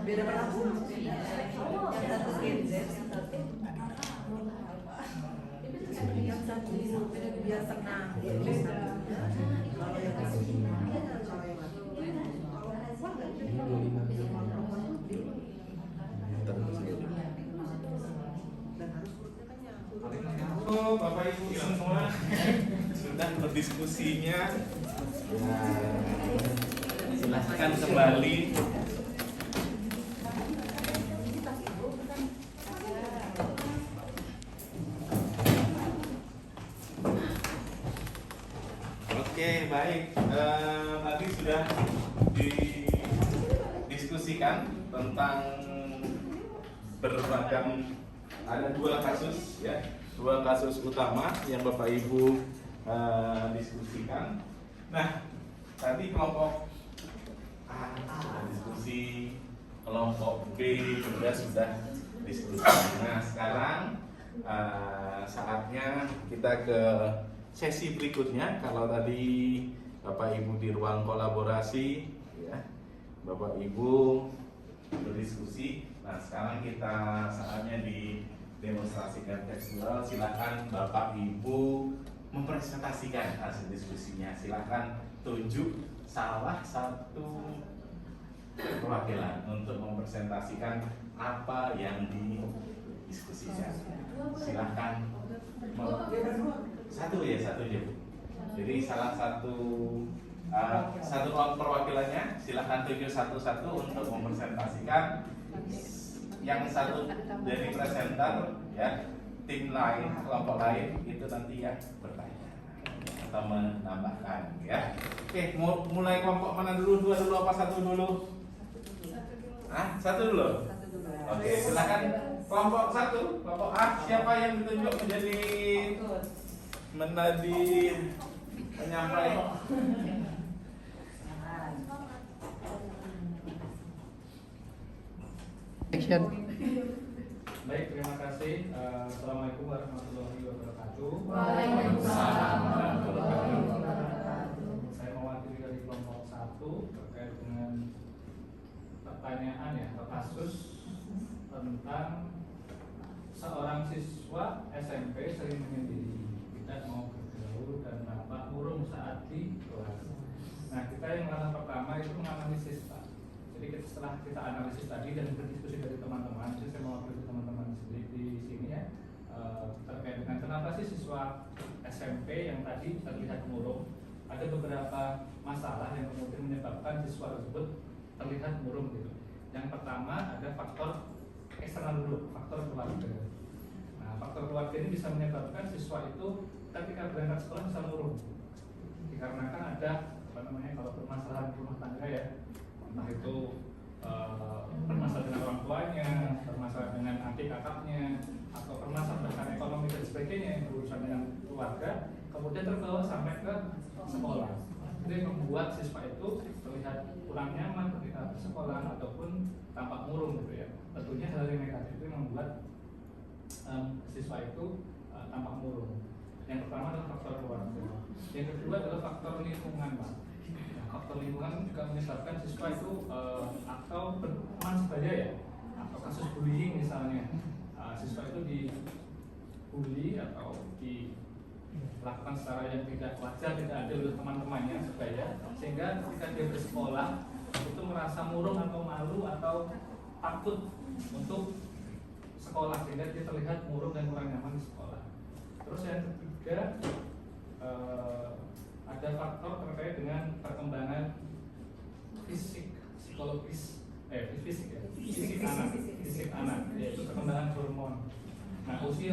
Beda pada aku. Yang satu biar tenang. Kalau yang satu kalau yang satu perempuan nggak jadi kalau perempuan tuh dan harus perutnya kenyang. Oh, Bapak Ibu semua sudah berdiskusinya. Silahkan kembali. Oke, baik. Tadi sudah didiskusikan tentang berbagai, ada dua kasus ya, dua kasus utama yang Bapak Ibu diskusikan. Nah, tadi kelompok A sudah diskusi, kelompok B juga sudah diskusi. Nah, sekarang saatnya kita ke sesi berikutnya. Kalau tadi Bapak Ibu di ruang kolaborasi, ya, Bapak Ibu berdiskusi. Nah, sekarang kita saatnya di demonstrasikan tekstual. Silakan Bapak Ibu mempresentasikan hasil diskusinya. Silahkan tunjuk salah satu perwakilan untuk mempresentasikan apa yang didiskusikan. Silahkan satu aja Bu. Jadi salah satu perwakilannya silahkan tunjuk satu-satu untuk mempresentasikan. Yang satu dari presenter ya, tim lain, kelompok lain itu nanti yang bertanya atau menambahkan ya. Oke, mau mulai kelompok mana dulu? Dua dulu apa satu dulu? Satu dulu. Oke, silakan kelompok satu, kelompok A, siapa yang ditunjuk menjadi penyampai? Action. Baik, terima kasih. Assalamualaikum warahmatullahi wabarakatuh. Waalaikumsalam warahmatullahi wabarakatuh. Saya mewakili dari kelompok 1 terkait dengan pertanyaan ya, atau kasus tentang seorang siswa SMP sering menyendiri, tidak mau bergaul dan tampak murung saat di kelas. Nah, kita yang langkah pertama itu menganalisis Pak. Jadi setelah kita analisis tadi dan berdiskusi dari teman-teman, jadi saya mewakili teman-teman sendiri di sini ya, terkait dengan kenapa sih siswa SMP yang tadi terlihat murung. Ada beberapa masalah yang kemudian menyebabkan siswa tersebut terlihat murung gitu. Yang pertama ada faktor eksternal dulu, faktor keluarga. Nah, faktor keluarga ini bisa menyebabkan siswa itu ketika berangkat sekolah bisa murung. Dikarenakan ada kalau permasalahan rumah tangga ya, entah itu permasalahan dengan orang tuanya, permasalahan dengan adik kakaknya, atau permasalahan ekonomi dan sebagainya yang berurusan dengan keluarga, kemudian terbawa sampai ke sekolah. Jadi membuat siswa itu terlihat kurang nyaman ketika bersekolah ataupun tampak murung gitu ya. Tentunya hal yang negatif itu membuat siswa itu tampak murung. Yang pertama adalah faktor keluarga. Yang kedua adalah faktor lingkungan, Pak. Faktor lingkungan juga menyebabkan siswa itu atau berteman sebaya ya, atau kasus bullying misalnya, siswa itu dibully atau dilakukan secara yang tidak wajar, tidak adil oleh teman-temannya sebaya, sehingga ketika dia bersekolah itu merasa murung atau malu atau takut untuk sekolah, sehingga dia terlihat murung dan kurang nyaman di sekolah. Terus yang ketiga ada faktor terkait dengan perkembangan fisik, psikologis, fisik anak, yaitu perkembangan hormon. Nah, usia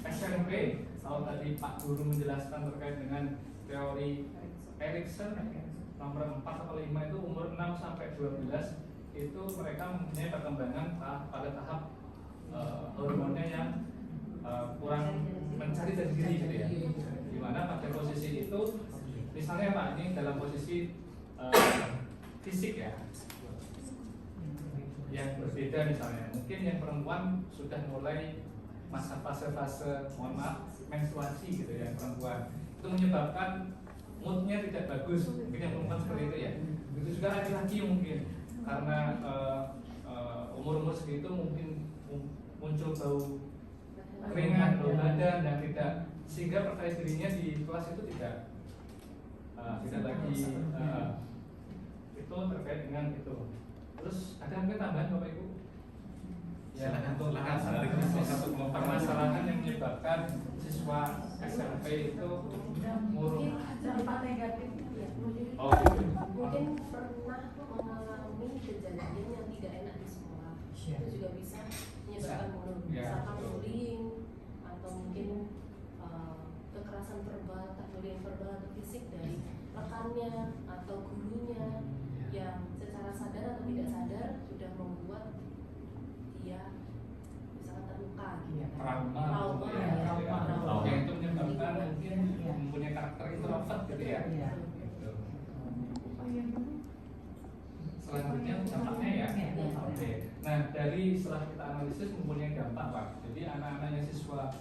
SMP, kalau tadi Pak Guru menjelaskan terkait dengan teori Erikson nomor 4 atau 5 itu umur 6 sampai 12 itu mereka mempunyai perkembangan pada tahap hormonnya yang kurang mencari dari diri gitu ya. Dimana pada posisi itu misalnya Pak ini dalam posisi fisik ya yang berbeda, misalnya mungkin yang perempuan sudah mulai masa fase-fase menstruasi gitu ya, perempuan itu menyebabkan moodnya tidak bagus, mungkin yang perempuan seperti itu ya. Begitu juga laki-laki mungkin karena umur-umur segitu mungkin muncul bau keringat, bau badan dan tidak, sehingga percaya dirinya di kelas itu tidak lagi itu terkait dengan itu. Terus ada mungkin tambahan Bapak Ibu? Ya, untuk satu permasalahan yang menyebabkan siswa SMP itu murung. Dampak negatif ya. Oh, gitu. Mungkin pernah mengalami kejadian yang tidak enak di sekolah. Itu juga bisa menyebabkan murung. Misalkan bullying atau mungkin kekerasan verbal, bullying verbal atau fisik dari rekannya atau gurunya yang secara sadar atau tidak sadar sudah membuat dia misalkan terluka gitu. Trauma yang itu menyebabkan mungkin mempunyai karakter introvert gitu ya. Gitu. Selanjutnya dampaknya ya. Oke. Nah, dari setelah kita analisis mempunyai dampak Pak. Jadi anak-anaknya siswa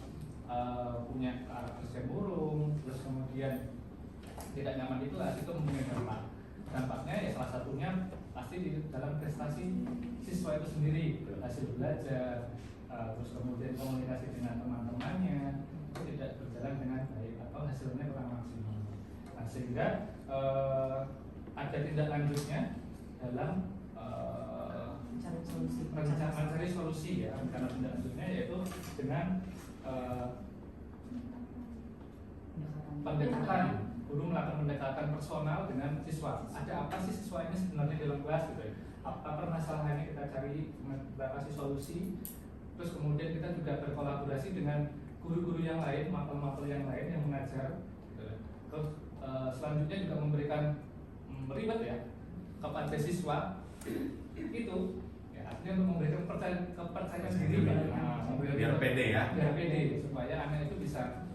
punya karakter murung, terus kemudian tidak nyaman di kelas, itu mempunyai dampak. Dampaknya ya salah satunya pasti di dalam prestasi siswa itu sendiri, hasil belajar, terus kemudian komunikasi dengan teman-temannya itu tidak berjalan dengan hasilnya kurang maksimal. Nah, sehingga ada tindak lanjutnya dalam mencari solusi ya, karena tindak lanjutnya yaitu dengan pendekatan, guru melakukan pendekatan personal dengan siswa. Ada apa sih siswa ini sebenarnya dalam kelas gitu ya? Apa permasalahannya, kita cari, kita kasih solusi. Terus kemudian kita juga berkolaborasi dengan guru-guru yang lain, mapel-mapel yang lain yang mengajar gitu ya. Terus selanjutnya juga memberikan reward ya kepada siswa itu ya, artinya untuk memberikan kepercayaan diri ya. Biar pede ya. Biar pede supaya anak itu bisa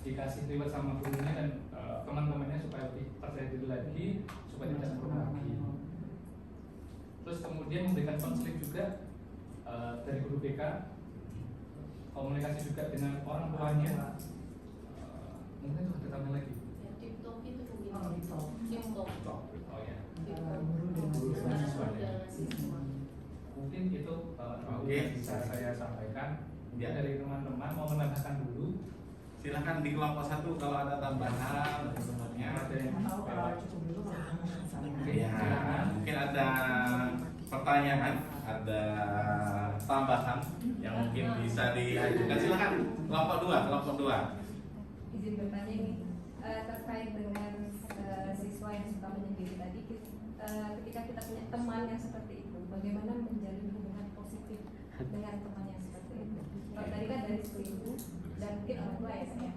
dikasih reward sama gurunya dan teman-temannya supaya lebih percaya diri lagi, supaya tidak turun lagi. Terus kemudian memberikan konseling juga dari guru BK, komunikasi juga dengan orang tuanya. Mungkin itu ada tambahan lagi. Ya, TikTok itu mungkin. TikTok. Oh ya. Guru dengan siswa. Mungkin itu bisa saya sampaikan. Ya, dari teman-teman mau menambahkan dulu. Silakan di kelompok 1 kalau ada tambahan sebenarnya. Ada yang Ya, mungkin ada pertanyaan, ada tambahan yang mungkin bisa diajukan. Silakan kelompok 2. Izin bertanya nih, terkait dengan siswa yang suka menyendiri tadi, ketika kita punya teman yang seperti itu, bagaimana menjalin hubungan positif dengan teman yang seperti itu? Kalau tadi kan dari ibu dan mungkin orang tua ya saya.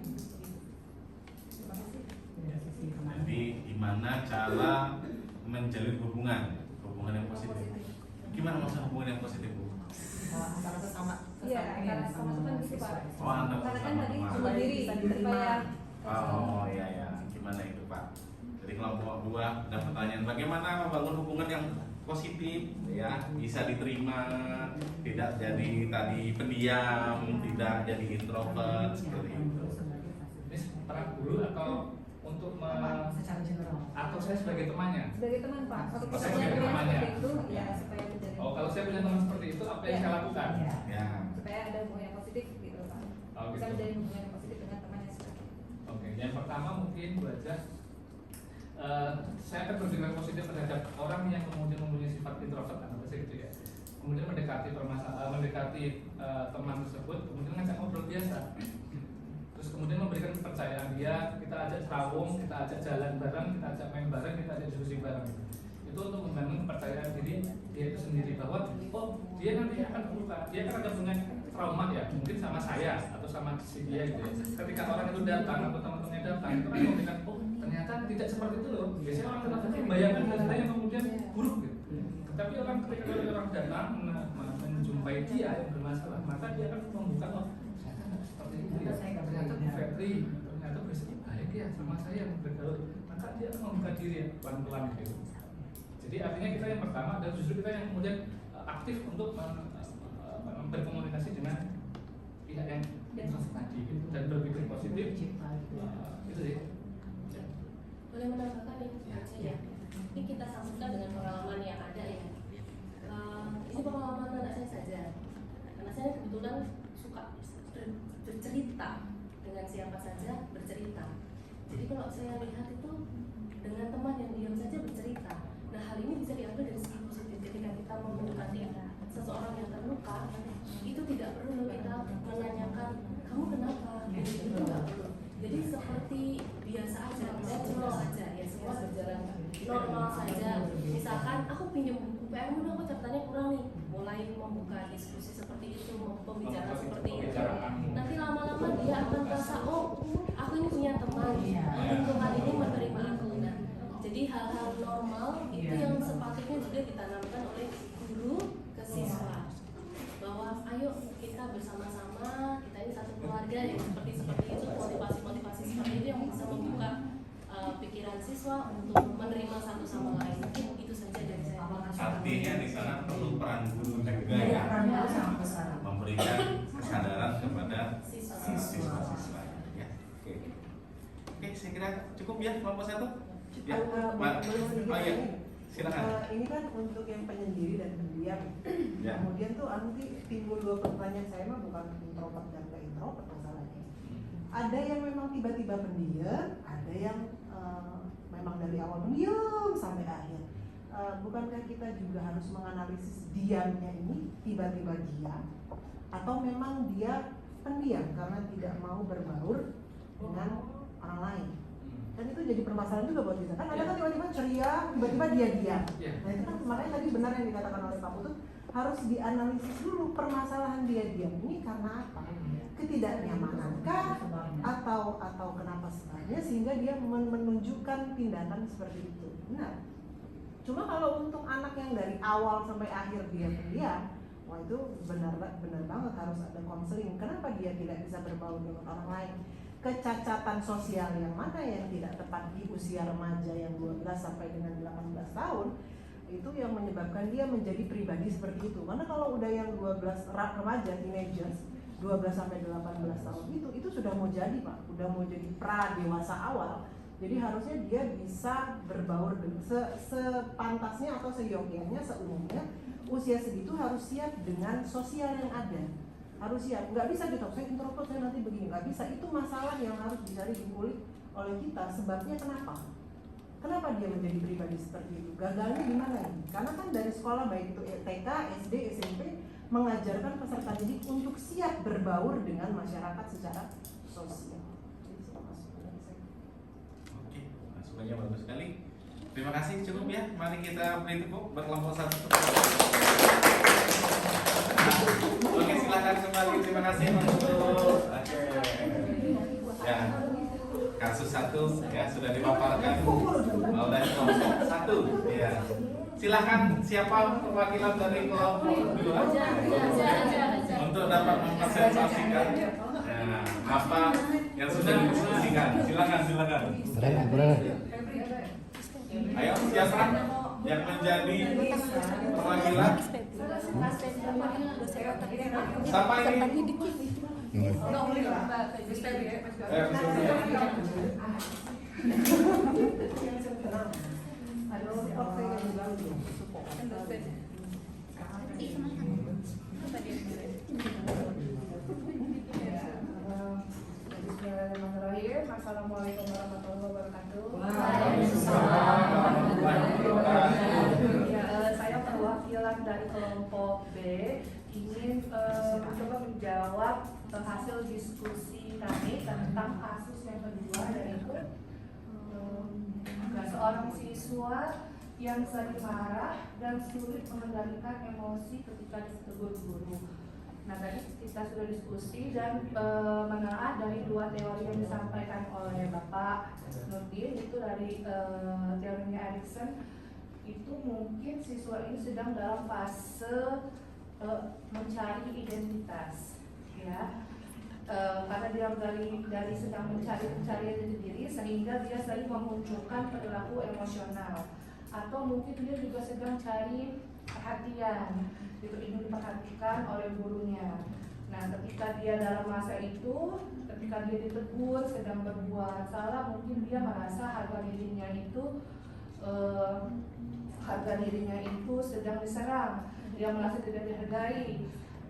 Terima kasih. Jadi gimana cara menjalin hubungan yang positif? Gimana maksudnya hubungan yang positif, Bu? Antara sesama. Iya, antara sesama itu Pak. Oh, antara Karena kan tadi sesama. cuma diri supaya. Oh iya ya, gimana itu Pak? Jadi kelompok 2 ada pertanyaan bagaimana membangun hubungan yang positif ya, bisa diterima, tidak jadi tadi pendiam, tidak jadi introvert seperti itu. Ini peran guru atau untuk secara general atau saya sebagai temannya? Sebagai teman Pak, kalau kita Saya punya sebagai teman temannya. seperti itu, ya supaya menjadi. Oh, kalau saya punya teman seperti itu, apa yang saya lakukan? Ya. Supaya ada hubungan yang positif gitu Pak. Oh, Bisa gitu. menjadi hubungan yang positif dengan teman yang seperti itu. Oke, yang pertama mungkin Bu Aja, saya akan berpikiran positif terhadap orang yang kemudian mempunyai sifat introvert atau gitu ya. Kemudian mendekati teman tersebut, kemudian ngajak ngobrol biasa. Terus kemudian memberikan kepercayaan dia, kita ajak terawung, kita ajak jalan bareng, kita ajak main bareng, kita ajak diskusi bareng. Itu untuk membangun kepercayaan diri dia itu sendiri bahwa oh dia nanti akan terbuka, dia kan ada punya trauma ya, mungkin sama saya atau sama si dia gitu ya. Ketika orang itu datang atau teman-temannya datang, itu kan memberikan oh ternyata tidak seperti itu loh. Biasanya orang datang membayangkan hal-hal yang kemudian buruk gitu. Tapi ketika orang datang menjumpai dia yang bermasalah, maka dia akan membuka oh ternyata nggak seperti itu ya. Ternyata Bu Febri, ternyata berarti baik ya sama saya yang bergaul. Maka dia akan membuka diri ya, pelan-pelan gitu. Jadi artinya kita yang pertama adalah justru kita yang kemudian aktif untuk berkomunikasi dengan pihak yang tadi gitu, dan berpikir positif. Itu sih. Boleh menambahkan ya? Ini kita sambungkan dengan pengalaman yang ada ya. Ini pengalaman anak saya saja. Anak saya kebetulan suka bercerita dengan siapa saja bercerita. Jadi kalau saya lihat itu dengan teman yang diam saja bercerita. Nah hal ini bisa diambil dari segi positif. Ketika kita mendekati seseorang yang terluka, itu tidak perlu kita menanyakan kamu kenapa. Itu nggak perlu. Jadi seperti biasa aja, natural aja ya, semua berjalan normal saja. Misalkan aku pinjam buku PM dulu, aku catatannya kurang nih, mulai membuka diskusi seperti itu, pembicaraan seperti itu. Nanti lama-lama dia akan merasa oh aku ini punya teman, lingkungan ini menerima aku. Nah, jadi hal-hal normal itu yang sepatutnya juga ditanamkan oleh guru ke siswa, bahwa ayo kita bersama-sama, kita ini satu keluarga yang seperti itu, motivasi seperti itu yang bisa membuka pikiran siswa untuk menerima satu sama lain. Mungkin itu saja dari saya. Artinya di sana perlu peran guru juga ya, memberikan kesadaran kepada siswa-siswa. Ya. Oke, saya kira cukup ya kelompok 1. Ya, oh iya, silakan. Ini kan untuk yang penyendiri dan pendiam. Ya. Kemudian tuh nanti timbul 2 pertanyaan, saya mah bukan introvert dan gak introvert masalahnya. Ada yang memang tiba-tiba pendiam, ada yang memang dari awal pendiam sampai akhir. Bukankah kita juga harus menganalisis diamnya ini tiba-tiba diam, atau memang dia pendiam karena tidak mau berbaur dengan orang lain? Dan itu jadi permasalahan juga buat kita. Kan ada kan tiba-tiba ceria, tiba-tiba dia diam. Nah itu kan makanya tadi benar yang dikatakan oleh Pak Putut, harus dianalisis dulu permasalahan dia diam ini karena apa? Ketidaknyamankah atau kenapa sebenarnya sehingga dia menunjukkan tindakan seperti itu. Benar. Cuma kalau untuk anak yang dari awal sampai akhir dia pendiam, wah itu benar banget harus ada konseling. Kenapa dia tidak bisa berbaur dengan orang lain? Kecacatan sosial yang mana yang tidak tepat di usia remaja yang 12 sampai dengan 18 tahun itu yang menyebabkan dia menjadi pribadi seperti itu. Karena kalau udah yang 12 remaja, teenagers, 12 sampai 18 tahun itu sudah mau jadi Pak, udah mau jadi pra dewasa awal. Jadi harusnya dia bisa berbaur dengan sepantasnya atau seyogyanya, seumumnya usia segitu harus siap dengan sosial yang ada. Harus siap, nggak bisa gitu, saya introvert, saya nanti begini, nggak bisa. Itu masalah yang harus dicari dikulik oleh kita. Sebabnya kenapa? Kenapa dia menjadi pribadi seperti itu? Gagalnya di mana ini? Karena kan dari sekolah baik itu TK, SD, SMP mengajarkan peserta didik untuk siap berbaur dengan masyarakat secara sosial. Oke, masukannya bagus sekali. Terima kasih, cukup ya. Mari kita beri tepuk berkelompok satu. Oke, silakan kembali. Terima kasih untuk ya, kasus satu ya sudah dipaparkan oleh kelompok satu. Ya, silakan siapa perwakilan dari kelompok dua untuk dapat mempresentasikan apa yang sudah didiskusikan. Silakan. Ayo, siapa yang menjadi perwakilan? Sama ini. Bismillahirrahmanirrahim. Assalamualaikum warahmatullahi wabarakatuh. Saya perwakilan dari kelompok B ingin mencoba menjawab hasil diskusi kami tentang kasus yang kedua, yaitu seorang siswa yang sering marah dan sulit mengendalikan emosi ketika ditegur guru. Nah, tadi kita sudah diskusi dan menelaah dari dua teori yang disampaikan oleh Bapak Nurdin, itu dari teorinya Erikson. Itu mungkin siswa ini sedang dalam fase mencari identitas, ya, karena dia dari sedang mencari identitas diri, sehingga dia sering memunculkan perilaku emosional, atau mungkin dia juga sedang cari perhatian, itu ingin diperhatikan oleh gurunya. Nah, ketika dia dalam masa itu, ketika dia ditegur sedang berbuat salah, mungkin dia merasa harga dirinya itu sedang diserang, dia merasa tidak dihargai.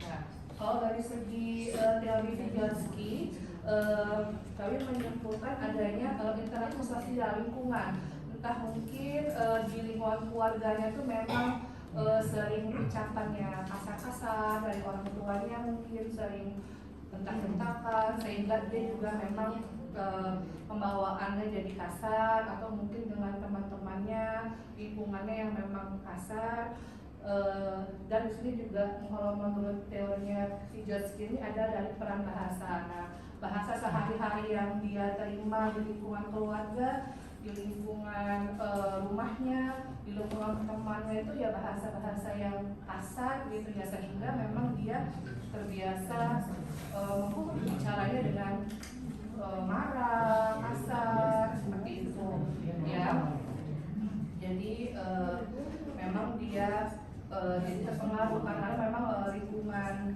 Nah, kalau dari segi teori Vygotsky, kami menyimpulkan adanya interaksi sosial lingkungan. Entah mungkin di lingkungan keluarganya itu memang sering ucapannya kasar-kasar, dari orang tuanya mungkin sering bentak-bentakan, sehingga dia juga memang pembawaannya jadi kasar, atau mungkin dengan teman-temannya, lingkungannya yang memang kasar. Dan di sini juga kalau menurut teorinya Vygotsky ini ada dari peran bahasa. Nah, bahasa sehari-hari yang dia terima di lingkungan keluarga, di lingkungan rumahnya, di lingkungan temannya itu ya bahasa-bahasa yang kasar gitu ya, sehingga memang dia terbiasa bicaranya dengan marah, kasar, seperti itu ya. Jadi memang dia jadi terpengaruh karena memang lingkungan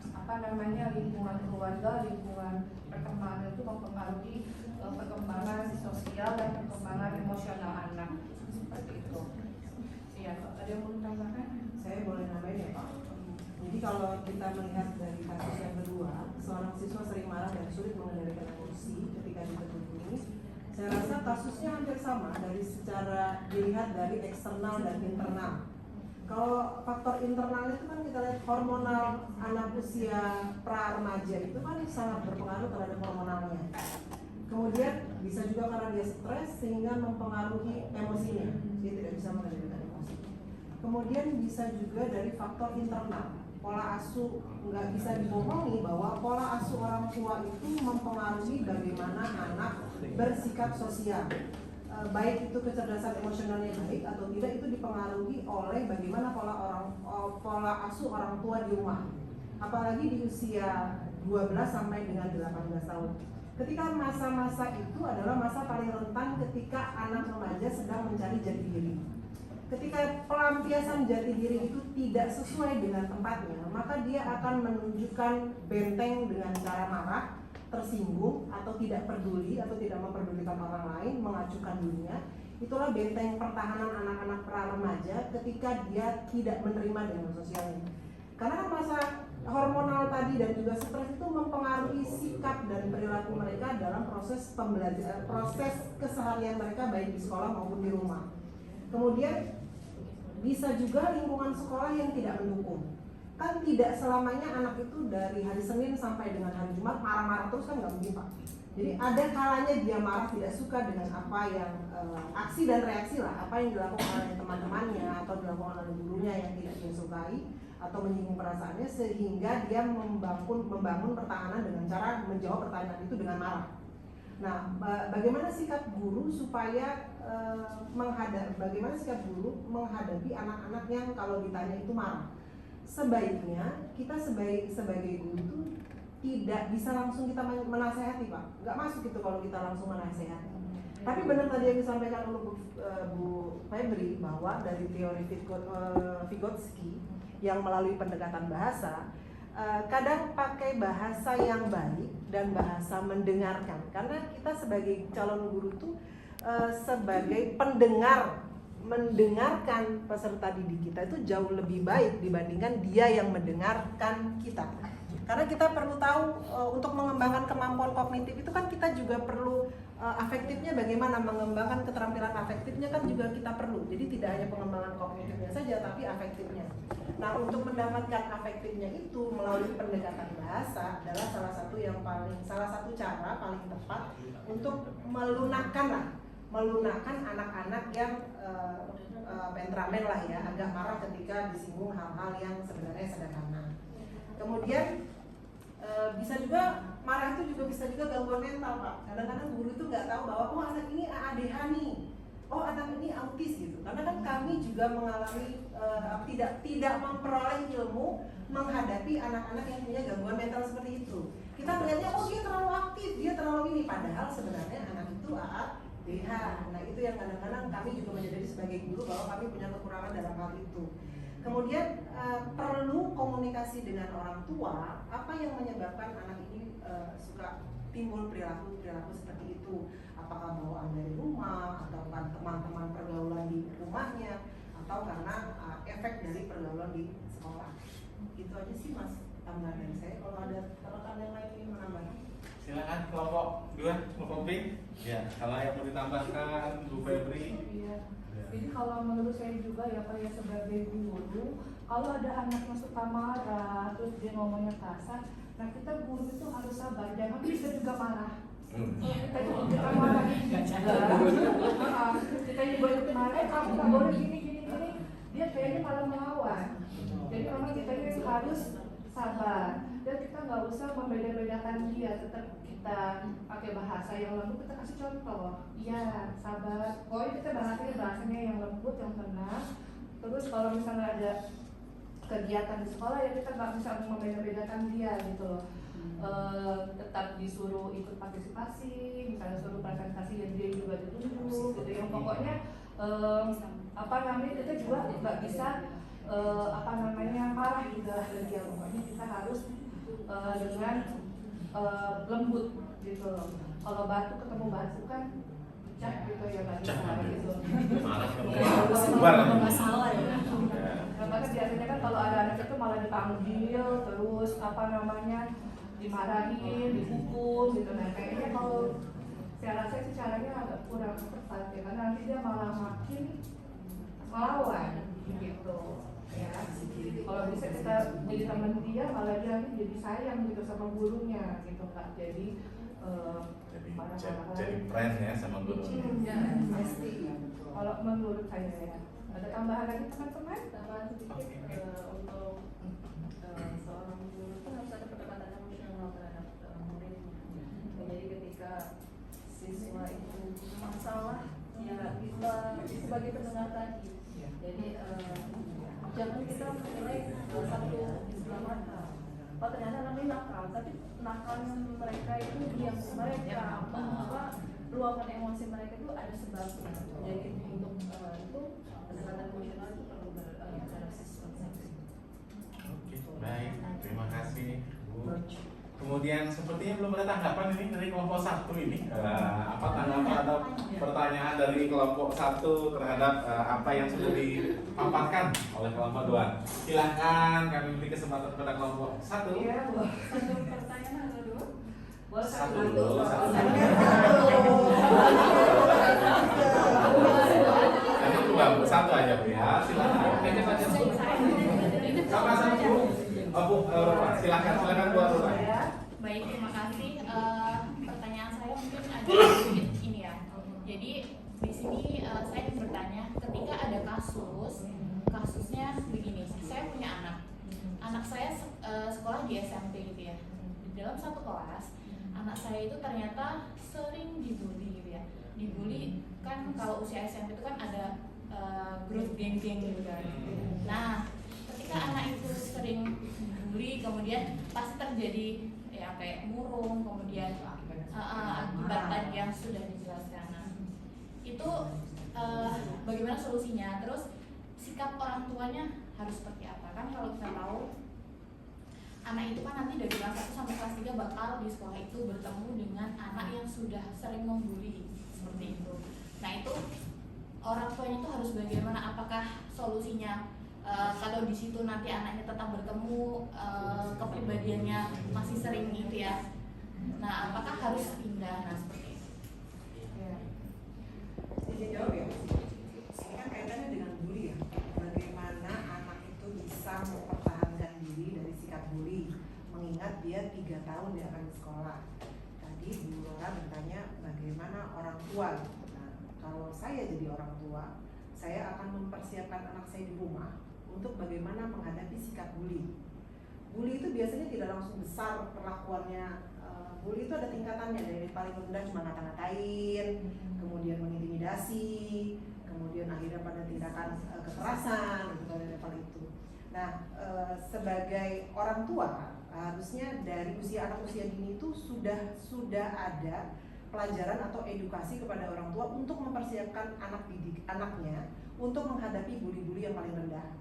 lingkungan keluarga, lingkungan pertemanan itu mempengaruhi perkembangan sosial dan perkembangan emosional anak, seperti itu. Iya, ada yang mau ditambahkan? Saya boleh nambahin ya Pak. Mungkin Jadi kalau kita melihat dari kasus yang kedua, seorang siswa sering marah dan sulit mengendalikan emosi ketika ditegur. Saya rasa kasusnya hampir sama dari secara dilihat dari eksternal dan internal. Kalau faktor internal itu kan kita lihat hormonal anak usia pra remaja itu kan sangat berpengaruh terhadap hormonalnya. Kemudian bisa juga karena dia stres sehingga mempengaruhi emosinya, dia tidak bisa mengendalikan emosi. Kemudian bisa juga dari faktor internal, pola asuh. Nggak bisa dibohongi bahwa pola asuh orang tua itu mempengaruhi bagaimana anak bersikap sosial. Baik itu kecerdasan emosionalnya baik atau tidak, itu dipengaruhi oleh bagaimana pola asuh orang tua di rumah. Apalagi di usia 12 sampai dengan 18 tahun. Ketika masa-masa itu adalah masa paling rentan ketika anak remaja sedang mencari jati diri. Ketika pelampiasan jati diri itu tidak sesuai dengan tempatnya, maka dia akan menunjukkan benteng dengan cara marah, tersinggung, atau tidak peduli atau tidak memperdulikan orang lain, mengacukan dunia. Itulah benteng pertahanan anak-anak pra remaja ketika dia tidak menerima dengan sosialnya. Karena masa hormonal tadi dan juga stres itu mempengaruhi sikap dan perilaku mereka dalam proses pembelajaran, proses keseharian mereka baik di sekolah maupun di rumah. Kemudian bisa juga lingkungan sekolah yang tidak mendukung. Kan tidak selamanya anak itu dari hari Senin sampai dengan hari Jumat marah-marah terus, kan nggak mungkin Pak. Jadi ada kalanya dia marah, tidak suka dengan apa yang aksi dan reaksi lah, apa yang dilakukan oleh teman-temannya atau dilakukan oleh gurunya yang tidak dia sukai atau menyinggung perasaannya, sehingga dia membangun pertahanan dengan cara menjawab pertanyaan itu dengan marah. Nah, bagaimana sikap guru supaya menghadapi anak-anak yang kalau ditanya itu marah? Sebaiknya kita sebagai guru itu tidak bisa langsung kita menasehati Pak, nggak masuk itu kalau kita langsung menasehati. Tapi benar tadi yang disampaikan oleh Bu Febri bahwa dari teori Vygotsky yang melalui pendekatan bahasa, kadang pakai bahasa yang baik dan bahasa mendengarkan. Karena kita sebagai calon guru itu sebagai pendengar, mendengarkan peserta didik kita itu jauh lebih baik dibandingkan dia yang mendengarkan kita. Karena kita perlu tahu untuk mengembangkan kemampuan kognitif itu kan kita juga perlu afektifnya, bagaimana mengembangkan keterampilan afektifnya kan juga kita perlu. Jadi tidak hanya pengembangan kognitifnya saja tapi afektifnya. Nah, untuk mendapatkan afektifnya itu melalui pendekatan bahasa adalah salah satu cara paling tepat untuk melunakkan anak-anak yang temperamen lah ya, agak marah ketika disinggung hal-hal yang sebenarnya sederhana. Kemudian bisa juga marah itu juga bisa juga gangguan mental Pak. Kadang-kadang guru itu nggak tahu bahwa oh anak ini ADH nih, oh anak ini autis gitu. Karena kan kami juga mengalami tidak memperoleh ilmu menghadapi anak-anak yang punya gangguan mental seperti itu. Kita melihatnya oh dia terlalu aktif, dia terlalu ini, padahal sebenarnya anak itu ADH. Nah itu yang kadang-kadang kami juga menyadari sebagai guru bahwa kami punya kekurangan dalam hal itu. Kemudian perlu komunikasi dengan orang tua, apa yang menyebabkan anak ini suka timbul perilaku seperti itu. Apakah bawaan dari rumah, atau teman-teman pergaulan di rumahnya, atau karena efek dari pergaulan di sekolah. Itu aja sih Mas tambahan dari saya. Kalau ada rekan yang lain ingin menambahkan, silakan kelompok 2, kelompok B. Ya, kalau yang mau ditambahkan Bu Febri. Iya. Jadi kalau menurut saya juga ya Pak ya, sebagai guru, kalau ada anak yang suka marah terus dia ngomongnya kasar, nah kita guru itu harus sabar, jangan bisa juga marah. Kita juga marah kita juga ikut marah, kamu nggak boleh gini, dia kayaknya malah melawan. Jadi memang kita ini harus sabar dan kita nggak usah membeda-bedakan dia, tetap kita pakai bahasa yang lembut, kita kasih contoh. Iya, sabar. Pokoknya kita bahasanya yang lembut, yang tenang. Terus kalau misalnya ada kegiatan di sekolah ya kita nggak bisa membeda-bedakan dia gitu loh. Tetap disuruh ikut partisipasi, misalnya suruh presentasi dan dia juga ditunjuk gitu. Yang pokoknya kita juga nggak bisa marah juga ke dia. Pokoknya kita harus dengan lembut gitu loh. Kalau batu ketemu batu kan pecah gitu ya, nggak bisa gitu. Marah ketemu batu. Masalah ya. Makanya biasanya kan kalau ada anak itu malah dipanggil, terus dimarahin, dihukum gitu. Nah kayaknya kalau saya rasa sih caranya agak kurang tepat ya, karena nanti dia malah makin melawan gitu ya. Kalau bisa kita jadi teman dia, malah dia nanti jadi sayang gitu sama gurunya gitu, nggak jadi jadi friend ya sama gurunya. Pasti. Kalau menurut saya ya. Ada tambahan lagi teman-teman? Tambahan sedikit untuk seorang guru itu harus ada pendekatan emosional terhadap muridnya. Jadi ketika siswa itu masalah, ya kita sebagai pendengar tadi. Jadi jangan kita menilai satu istilah nakal. Oh ternyata namanya nakal, tapi nakalnya mereka itu diam mereka apa luapan emosi mereka itu ada sebabnya. Jadi untuk itu pendekatan emosional itu perlu berbasis konsep. Oke, baik, terima kasih Bu. Kemudian sepertinya belum ada tanggapan ini dari kelompok 1 ini. Apa tanggapan atau pertanyaan dari kelompok 1 terhadap apa yang sudah dipaparkan oleh kelompok 2? Silahkan kami beri kesempatan kepada kelompok 1. Iya, Bu. Satu pertanyaan dulu. Boleh Satu dulu. Hanya dua, satu aja Bu ya. Silakan. Sama-sama Bu. Bu, silakan Bu Aurora. Baik, terima kasih. Pertanyaan saya mungkin agak sedikit ini ya. Jadi di sini saya ingin bertanya, ketika ada kasusnya begini. Saya punya anak saya sekolah di SMP gitu ya. Di dalam satu kelas, anak saya itu ternyata sering dibully gitu ya. Dibully kan kalau usia SMP itu kan ada grup geng-geng gitu kan. Nah, ketika anak itu sering dibully, kemudian pasti terjadi ya kayak murung, kemudian akibat tadi yang sudah dijelaskan. Nah, itu bagaimana solusinya? Terus sikap orang tuanya harus seperti apa? Kan kalau kita tahu anak itu kan nanti dari kelas 1 sampai kelas 3 bakal di sekolah itu bertemu dengan anak yang sudah sering membuli seperti itu. Nah itu orang tuanya itu harus bagaimana? Apakah solusinya kalau di situ nanti anaknya tetap bertemu, kepribadiannya masih sering gitu ya. Nah, apakah harus pindah? Nah, seperti itu. Ya. Izin jawab ya. Ini kan kaitannya dengan bully ya. Bagaimana anak itu bisa mempertahankan diri dari sikap bully, mengingat dia 3 tahun dia akan sekolah. Tadi Bu Laura bertanya bagaimana orang tua. Nah, kalau saya jadi orang tua, saya akan mempersiapkan anak saya di rumah untuk bagaimana menghadapi sikap bully. Bully itu biasanya tidak langsung besar perlakuannya. Bully itu ada tingkatannya, dari paling rendah cuma ngata-ngatain, kemudian mengintimidasi, kemudian akhirnya pada tindakan kekerasan, gitu pada level itu. Nah, sebagai orang tua harusnya dari anak usia dini itu sudah ada pelajaran atau edukasi kepada orang tua untuk mempersiapkan anaknya untuk menghadapi bully-bully yang paling rendah.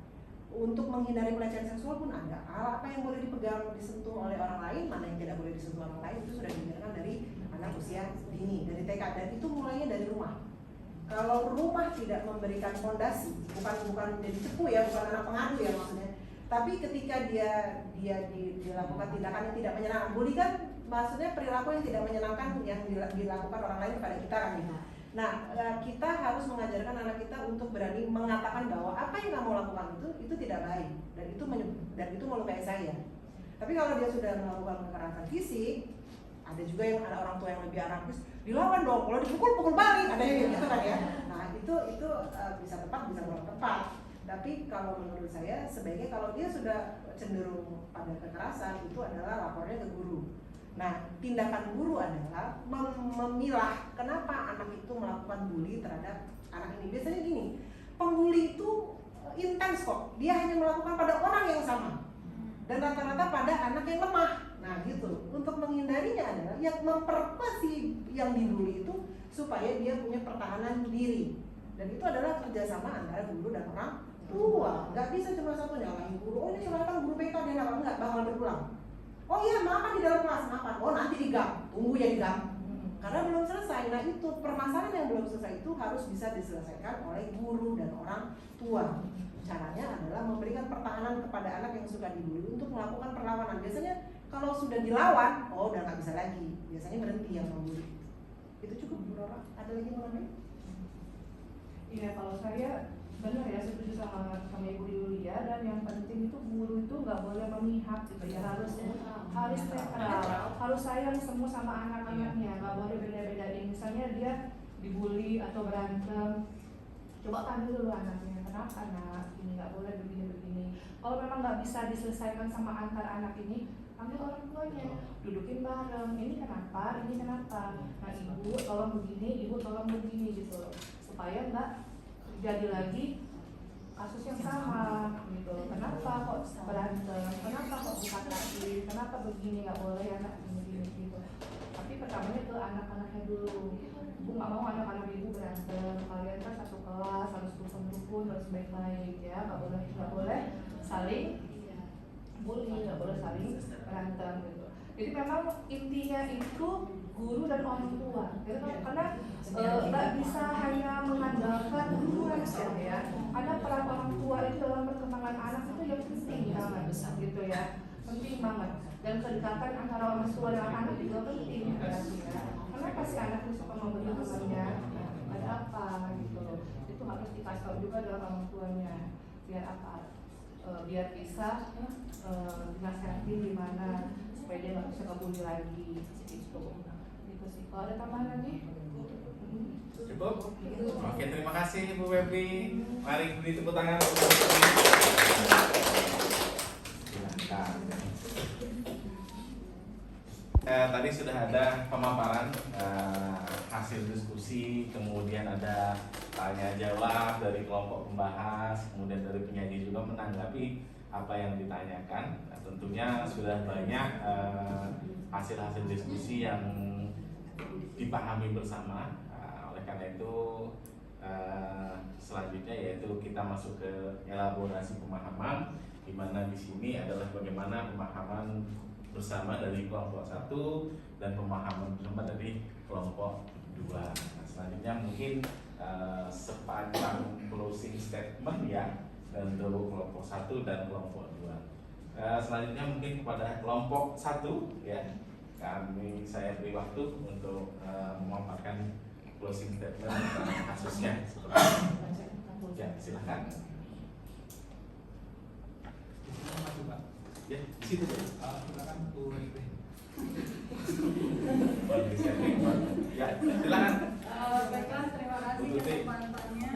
Untuk menghindari pelecehan seksual pun ada. Apa yang boleh dipegang, disentuh oleh orang lain, mana yang tidak boleh disentuh orang lain, itu sudah diajarkan dari anak usia dini, dari TK, dan itu mulainya dari rumah. Kalau rumah tidak memberikan fondasi, bukan jadi cepu ya, bukan anak pengadu ya maksudnya. Tapi ketika dia dilakukan tindakan yang tidak menyenangkan, bully kan maksudnya perilaku yang tidak menyenangkan yang dilakukan orang lain kepada kita kan gitu. Nah, kita harus mengajarkan anak kita untuk berani mengatakan bahwa apa yang kamu lakukan itu tidak baik dan itu melukai saya. Tapi kalau dia sudah melakukan kekerasan fisik, ada juga yang ada orang tua yang lebih anarkis, dilawan dong, kalau dipukul balik, ada yang gitu kan ya. Nah, itu bisa tepat, bisa kurang tepat. Tapi kalau menurut saya sebaiknya kalau dia sudah cenderung pada kekerasan, itu adalah lapornya ke guru. Nah, tindakan guru adalah memilah kenapa anak itu melakukan bully terhadap anak ini. Biasanya gini, pembuli itu intens kok, dia hanya melakukan pada orang yang sama dan rata-rata pada anak yang lemah. Nah gitu, untuk menghindarinya adalah yang memperkuat si yang dibully itu supaya dia punya pertahanan diri. Dan itu adalah kerjasama antara guru dan orang tua. Gak bisa cuma satu nyalahin guru, oh ini silakan guru BK dia nggak bakal berulang. Oh iya, makan di dalam kelas, makan. Oh nanti di gang, tunggu ya di gang. Karena belum selesai. Nah itu permasalahan yang belum selesai itu harus bisa diselesaikan oleh guru dan orang tua. caranya adalah memberikan pertahanan kepada anak yang suka dibully untuk melakukan perlawanan. Biasanya kalau sudah dilawan, oh udah nggak bisa lagi, biasanya berhenti yang membuli. Itu cukup, Bu Rora. Ada lagi mau nambahin? Iya, kalau saya benar ya, setuju sama Ibu Yulia, dan yang penting itu guru itu nggak boleh memihak gitu ya, harus netral, harus sayang semua sama anak-anaknya, nggak boleh beda-bedain. Misalnya dia dibully atau berantem, coba panggil dulu anaknya, kenapa anak ini nggak boleh begini-begini. Kalau memang nggak bisa diselesaikan sama antar anak ini, panggil orang tuanya, dudukin bareng, ini kenapa, nah ibu tolong begini, ibu tolong begini gitu, supaya nggak terjadi lagi kasus yang sama gitu. Kenapa kok berantem, kenapa kok dikatakan, kenapa begini, nggak boleh anak begini gitu. Tapi pertamanya ke anak-anaknya dulu. Ibu nggak mau anak-anak ibu berantem, kalian kan satu kelas, harus rukun-rukun, harus baik-baik ya, nggak boleh saling bully, nggak boleh saling berantem gitu. Jadi memang intinya itu guru dan orang tua, gitu kan? Karena nggak bisa hanya mengandalkan guru saja ya. Ada peran orang tua itu dalam perkembangan anak itu yang penting banget, gitu ya, penting banget. Dan kedekatan antara orang tua dan anak juga penting ya. Karena pasti anak itu suka memberi temannya, ada apa gitu loh. Itu harus dikasih tahu juga dalam orang tuanya, biar apa? Biar bisa dinasihatin gimana supaya dia nggak bisa ngebully lagi gitu. Gitu sih. Kalau ada tambahan lagi? Cukup? Oke, terima kasih Ibu Febri. Mari beri tepuk tangan. Silakan. Tadi sudah ada pemaparan hasil diskusi, kemudian ada tanya jawab dari kelompok pembahas, kemudian dari penyaji juga menanggapi apa yang ditanyakan. Nah, tentunya sudah banyak hasil-hasil diskusi yang dipahami bersama. Oleh karena itu selanjutnya yaitu kita masuk ke elaborasi pemahaman, di mana di sini adalah bagaimana pemahaman bersama dari kelompok 1 dan pemahaman bersama dari kelompok 2. Nah, selanjutnya mungkin sepanjang closing statement ya untuk kelompok 1 dan kelompok 2. Selanjutnya mungkin kepada kelompok 1 ya, saya beri waktu untuk memaparkan closing statement kasusnya. Ya, silakan. Ya, di situ deh. Silakan Bu Febri. Ya, silakan. Baiklah, terima kasih kesempatannya.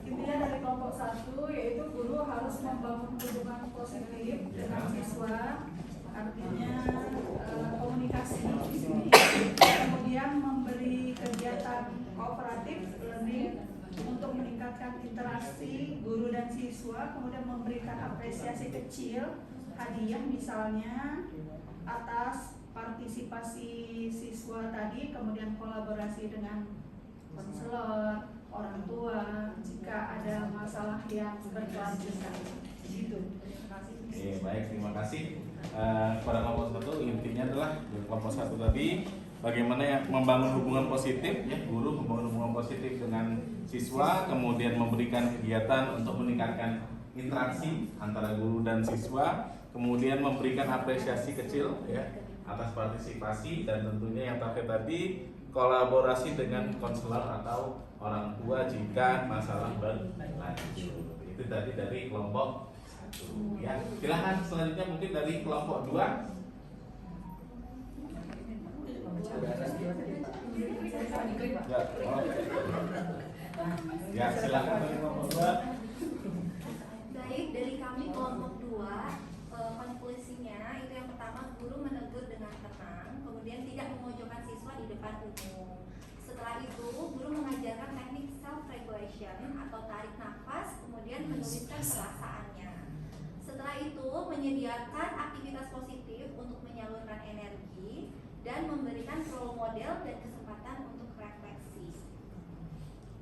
Intinya dari kelompok 1 yaitu guru harus membangun hubungan positif dengan siswa, artinya komunikasi di sini, kemudian memberi kegiatan kooperatif learning untuk meningkatkan interaksi guru dan siswa, kemudian memberikan apresiasi kecil, hadiah misalnya atas partisipasi siswa tadi, kemudian kolaborasi dengan konselor, orang tua jika ada masalah yang berkelanjutan. Gitu. Terima kasih. Oke, baik, terima kasih. Pada kelompok 1 intinya adalah di kelompok 1 tadi bagaimana yang membangun hubungan positif ya, guru membangun hubungan positif dengan siswa, kemudian memberikan kegiatan untuk meningkatkan interaksi antara guru dan siswa, kemudian memberikan apresiasi kecil ya atas partisipasi, dan tentunya yang terakhir tadi kolaborasi dengan konselor atau orang tua jika masalah berlanjut. Itu tadi dari kelompok 1 ya. Silahkan selanjutnya mungkin dari kelompok 2. Ya, silakan dari kelompok 2. Baik, dari kami kelompok 2, konklusinya itu yang pertama, guru menegur dengan tenang, kemudian tidak memojokkan siswa di depan umum. Setelah itu, guru mengajarkan teknik self-regulation atau tarik nafas, kemudian menuliskan perasaannya. Setelah itu, menyediakan aktivitas positif untuk menyalurkan energi dan memberikan role model dan kesempatan untuk refleksi.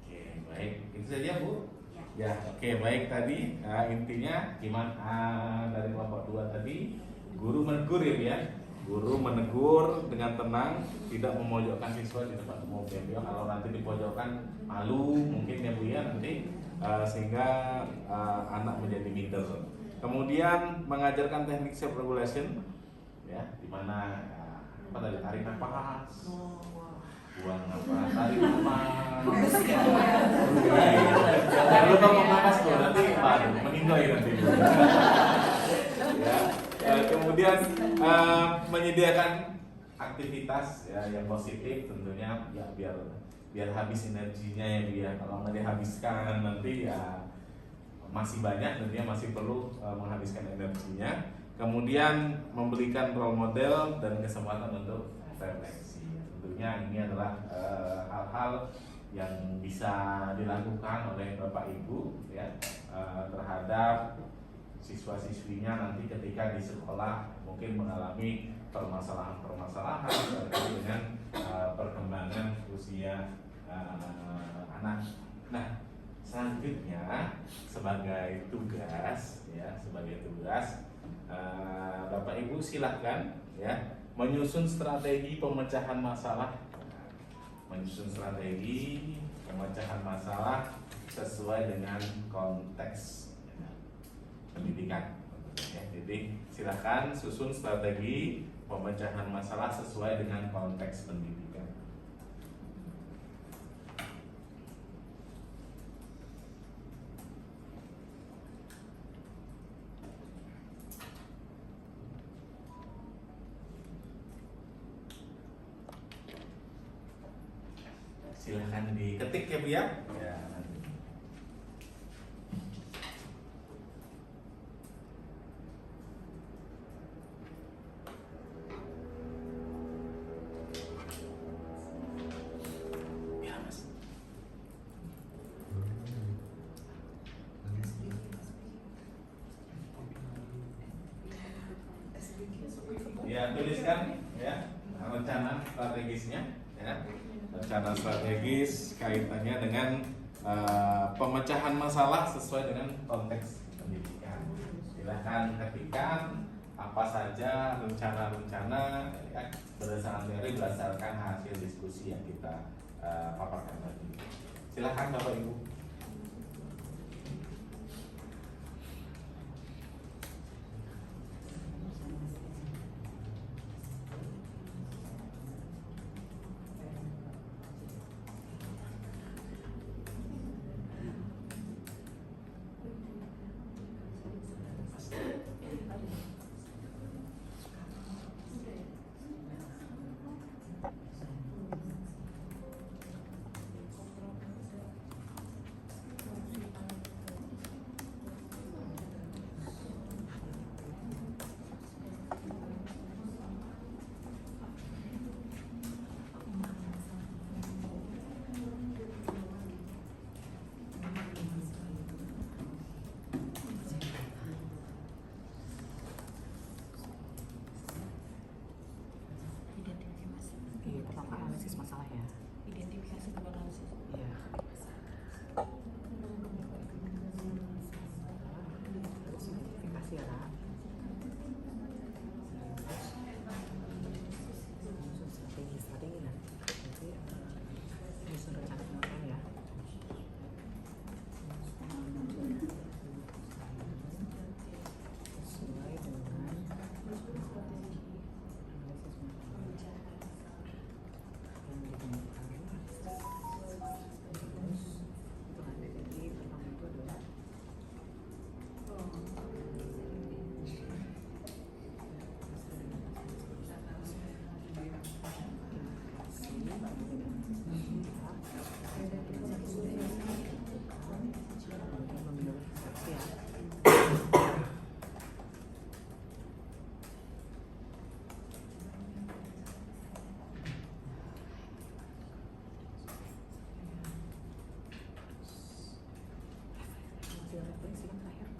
Oke, baik. Itu saja, Bu. Ya, oke, baik. Tadi intinya gimana dari kelompok 2 tadi guru menegur ya, Guru menegur dengan tenang, tidak memojokkan siswa di depan umum ya Bu. Kalau nanti dipojokkan malu mungkin ya Bu ya nanti sehingga anak menjadi minder. Kemudian mengajarkan teknik self regulation ya, di mana apa tadi, tarik nafas, buang nafas, tarik nafas. Jangan lupa buang nafas tuh, nanti meninggal nanti. Ya, kemudian menyediakan aktivitas ya yang positif tentunya ya biar habis energinya ya dia. Kalau nggak dihabiskan nanti ya masih banyak, tentunya masih perlu menghabiskan energinya. Kemudian memberikan role model dan kesempatan untuk refleksi. Tentunya ini adalah hal-hal yang bisa dilakukan oleh Bapak Ibu ya terhadap siswa-siswinya nanti ketika di sekolah mungkin mengalami permasalahan-permasalahan terkait dengan perkembangan usia anak. Nah, selanjutnya sebagai tugas Bapak Ibu silahkan ya menyusun strategi pemecahan masalah. Menyusun strategi pemecahan masalah sesuai dengan konteks pendidikan. Ya, jadi silakan susun strategi pemecahan masalah sesuai dengan konteks pendidikan. Silakan diketik ya Bu ya. Ya, nanti. Ya, Mas. Ya, tuliskan ya rencana strategisnya ya. Rencana strategis kaitannya dengan pemecahan masalah sesuai dengan konteks pendidikan. Silahkan ketikkan apa saja rencana-rencana ya, berdasarkan teori, berdasarkan hasil diskusi yang kita paparkan tadi. Silahkan Bapak Ibu. Analisis masalah ya. Identifikasi analisis. Iya. Harus identifikasi ya Kak. Strategi ya. Nanti bisa rencana penerapan ya. Sesuai dengan refleksi yang terakhir.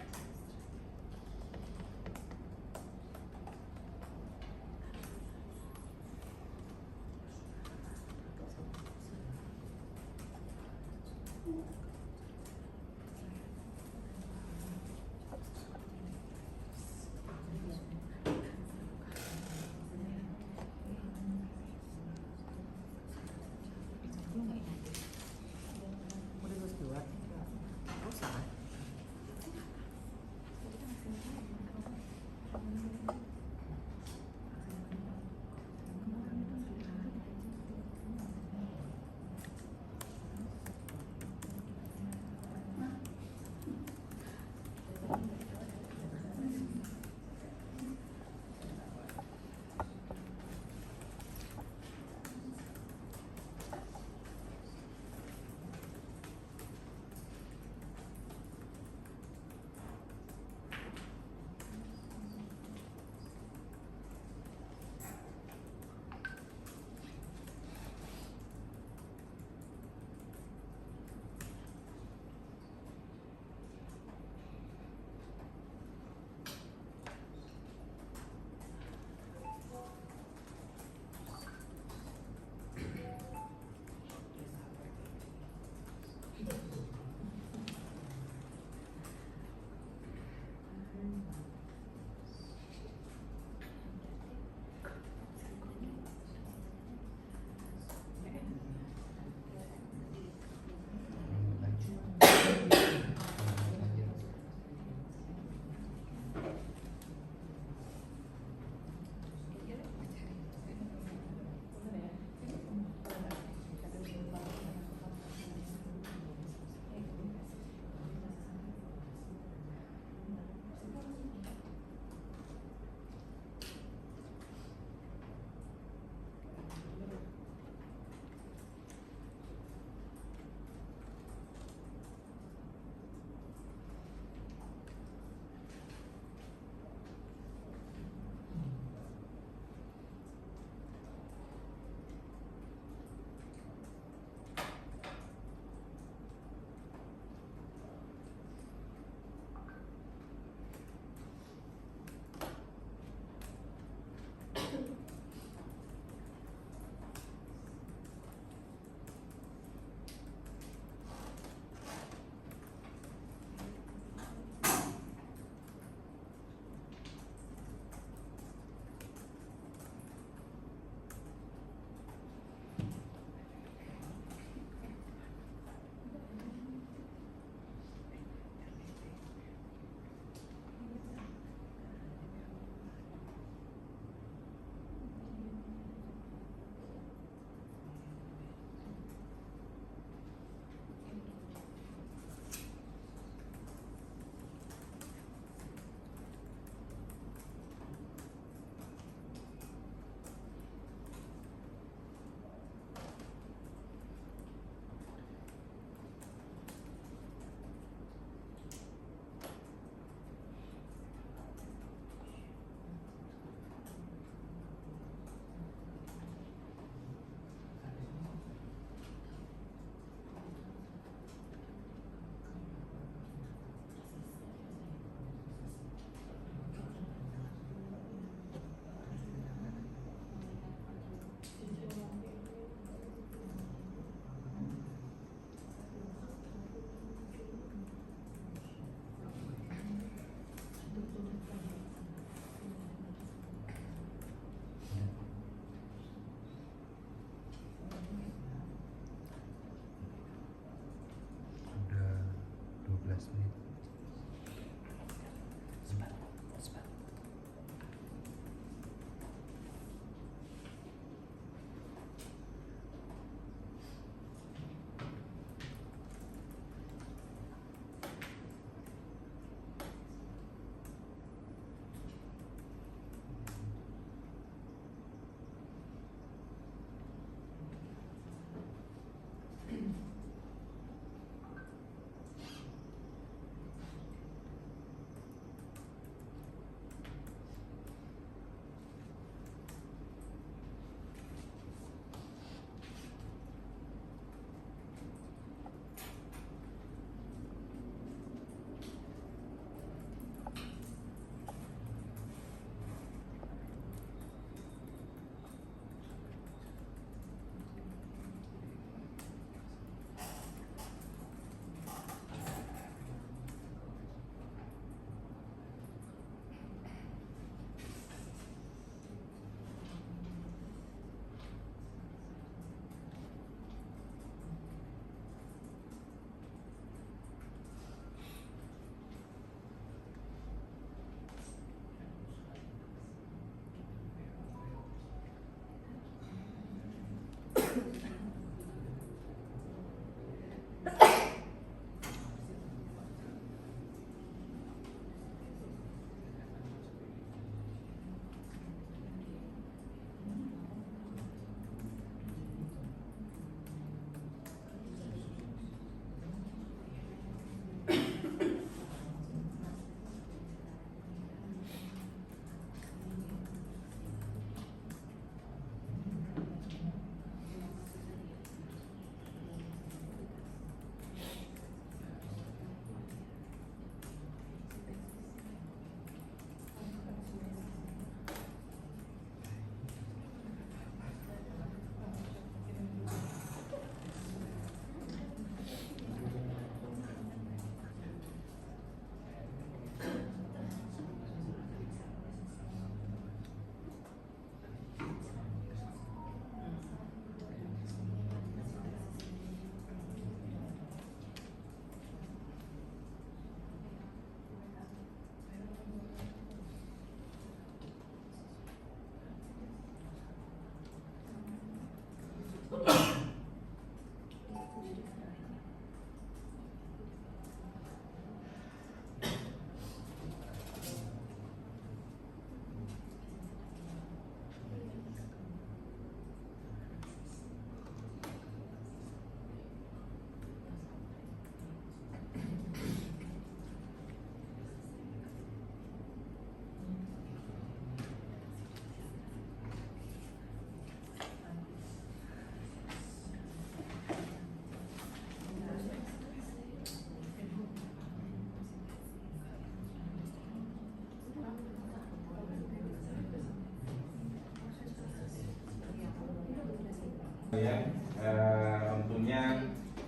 Tentunya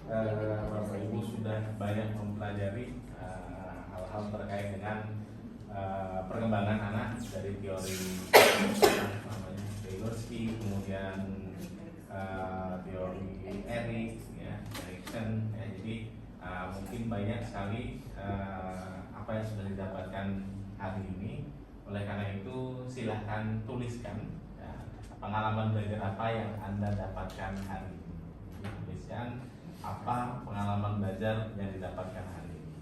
Bapak Ibu sudah banyak mempelajari hal-hal terkait dengan perkembangan anak dari teori Vygotsky, kemudian teori Erikson, ya. Jadi mungkin banyak sekali apa yang sudah didapatkan hari ini. Oleh karena itu silahkan tuliskan ya, pengalaman belajar apa yang Anda dapatkan hari ini. Tuliskan apa pengalaman belajar yang didapatkan hari ini.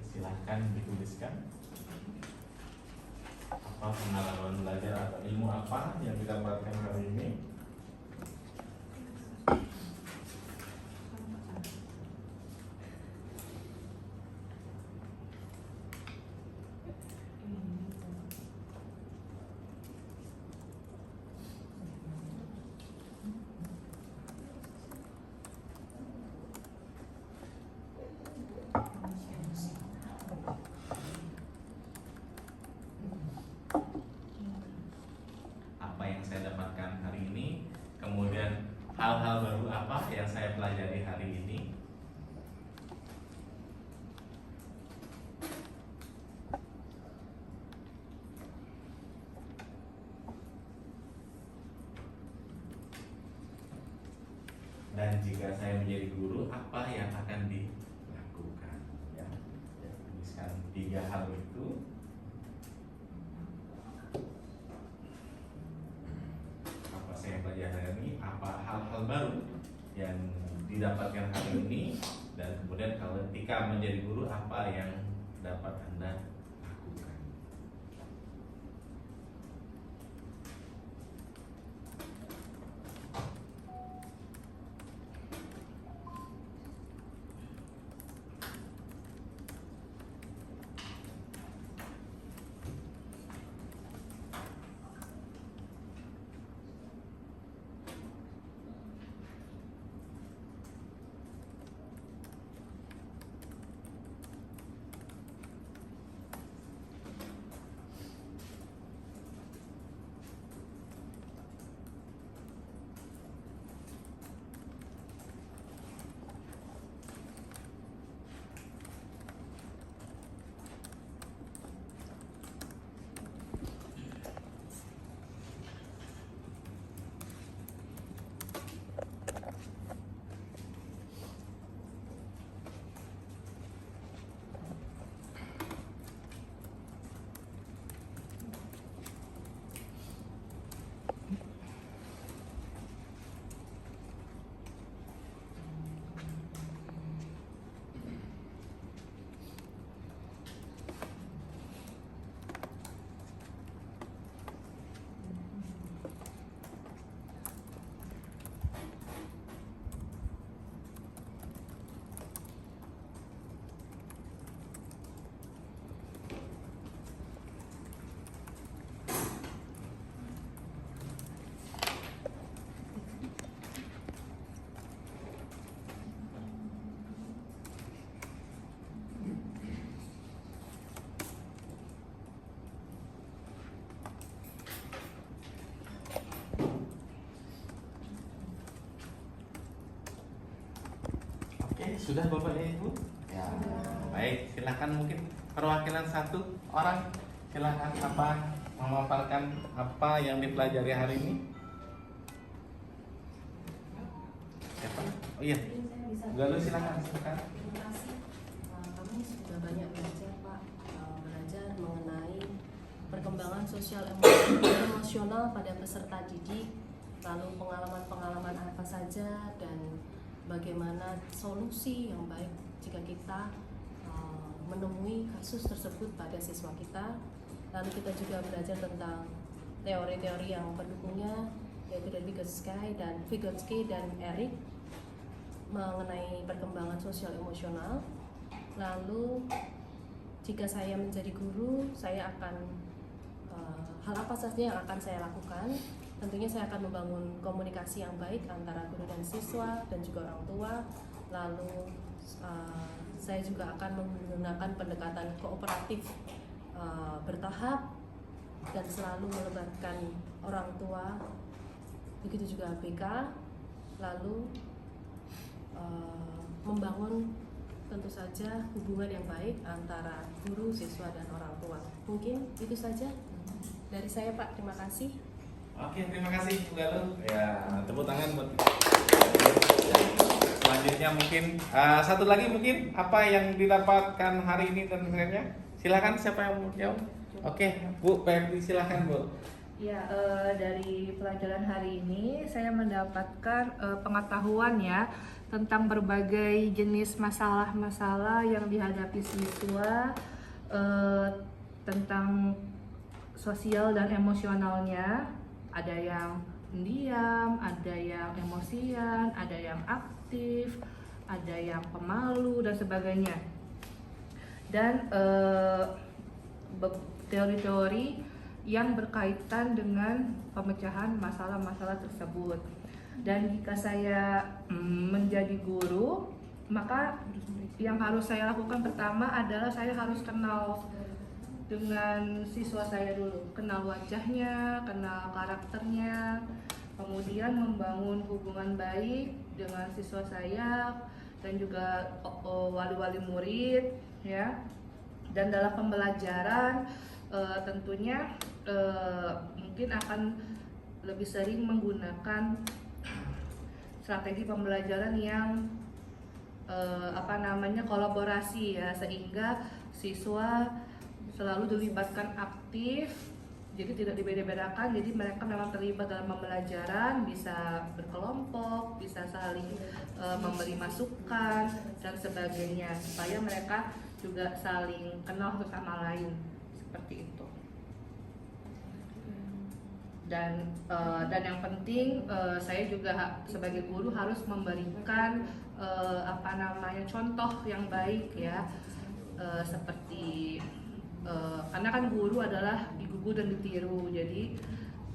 Silahkan dituliskan apa pengalaman belajar atau ilmu apa yang didapatkan hari ini. Apa yang saya dapatkan hari ini, kemudian hal-hal baru apa yang saya pelajari hari ini. Dan jika saya menjadi guru, apa yang akan dilakukan? Ya, tuliskan 3 hal itu. Apa saya pelajari hari ini? Apa hal-hal baru yang didapatkan hari ini? Dan kemudian kalau ketika menjadi guru, apa yang dapat Anda lakukan? Sudah Bapak dan Ibu? Ya. Baik, silakan mungkin perwakilan satu orang, silakan memaparkan apa yang dipelajari hari ini. Siapa? Oh iya. Lalu silakan. Terima kasih. Kami sudah banyak belajar Pak, belajar mengenai perkembangan sosial emosional pada peserta didik, lalu pengalaman-pengalaman apa saja dan bagaimana solusi yang baik jika kita menemui kasus tersebut pada siswa kita. Lalu kita juga belajar tentang teori-teori yang pendukungnya, yaitu dari Vygotsky dan Erik mengenai perkembangan sosial emosional. Lalu jika saya menjadi guru, saya akan hal apa saja yang akan saya lakukan. Tentunya saya akan membangun komunikasi yang baik antara guru dan siswa dan juga orang tua. Lalu saya juga akan menggunakan pendekatan kooperatif bertahap dan selalu melibatkan orang tua begitu juga ABK, lalu membangun tentu saja hubungan yang baik antara guru, siswa, dan orang tua. Mungkin itu saja dari saya, Pak. Terima kasih. Oke, terima kasih Bu Galuh. Ya, tepuk tangan buat. Selanjutnya mungkin satu lagi mungkin apa yang didapatkan hari ini dan sebagainya. Silakan siapa yang mau jawab? Oke, Bu Pepri silakan Bu. Ya, dari pelajaran hari ini saya mendapatkan pengetahuan ya tentang berbagai jenis masalah-masalah yang dihadapi siswa, tentang sosial dan emosionalnya. Ada yang pendiam, ada yang emosian, ada yang aktif, ada yang pemalu dan sebagainya. Dan teori-teori yang berkaitan dengan pemecahan masalah-masalah tersebut. Dan jika saya menjadi guru, maka yang harus saya lakukan pertama adalah saya harus kenal dengan siswa saya dulu, kenal wajahnya, kenal karakternya, kemudian membangun hubungan baik dengan siswa saya dan juga wali-wali murid ya. Dan dalam pembelajaran tentunya mungkin akan lebih sering menggunakan strategi pembelajaran yang kolaborasi ya, sehingga siswa selalu dilibatkan aktif, jadi tidak dibeda-bedakan. Jadi mereka memang terlibat dalam pembelajaran, bisa berkelompok, bisa saling memberi masukan dan sebagainya, supaya mereka juga saling kenal satu sama lain, seperti itu. Dan yang penting saya juga sebagai guru harus memberikan contoh yang baik ya, seperti karena kan guru adalah digugu dan ditiru. Jadi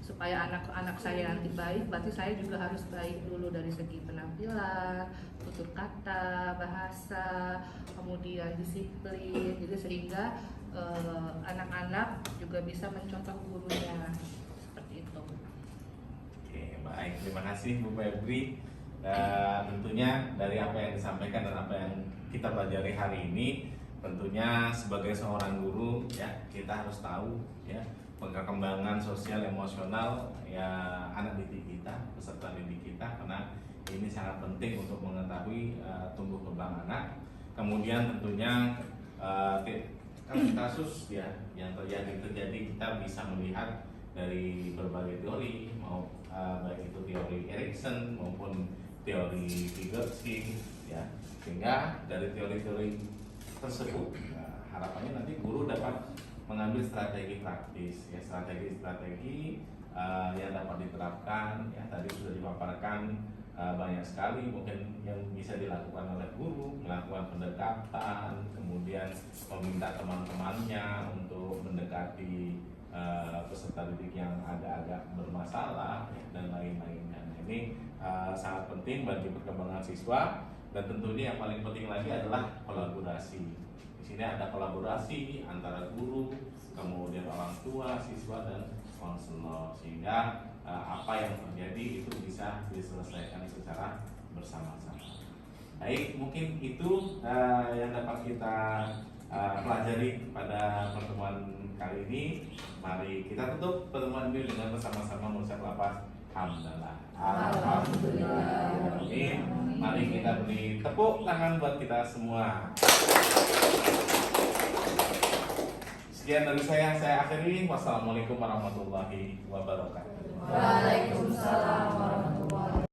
supaya anak-anak saya nanti baik, berarti saya juga harus baik dulu dari segi penampilan, tutur kata, bahasa, kemudian disiplin. Jadi sehingga anak-anak juga bisa mencontoh gurunya, seperti itu. Oke, baik, terima kasih Bu Febri. Tentunya dari apa yang disampaikan dan apa yang kita pelajari hari ini, tentunya sebagai seorang guru ya, kita harus tahu ya perkembangan sosial emosional ya anak didik kita, peserta didik kita, karena ini sangat penting untuk mengetahui tumbuh kembang anak. Kemudian tentunya kasus ya yang terjadi kita bisa melihat dari berbagai teori, baik itu teori Erikson maupun teori Vygotsky ya, sehingga dari teori-teori tersebut harapannya nanti guru dapat mengambil strategi praktis ya, strategi yang dapat diterapkan ya. Tadi sudah dipaparkan banyak sekali mungkin yang bisa dilakukan oleh guru, melakukan pendekatan, kemudian meminta teman-temannya untuk mendekati peserta didik yang agak-agak bermasalah ya, dan lain-lainnya. Nah, ini sangat penting bagi perkembangan siswa. Dan tentunya yang paling penting lagi adalah kolaborasi. Di sini ada kolaborasi antara guru, kemudian orang tua, siswa, dan konselor, sehingga apa yang terjadi itu bisa diselesaikan secara bersama-sama. Baik, mungkin itu yang dapat kita pelajari pada pertemuan kali ini. Mari kita tutup pertemuan ini dengan bersama-sama mengucap lafaz hamdalah. Alhamdulillah. Amin. Mari kita beri tepuk tangan buat kita semua. Sekian dari saya akhiri. Wassalamualaikum warahmatullahi wabarakatuh. Waalaikumsalam warahmatullahi wabarakatuh.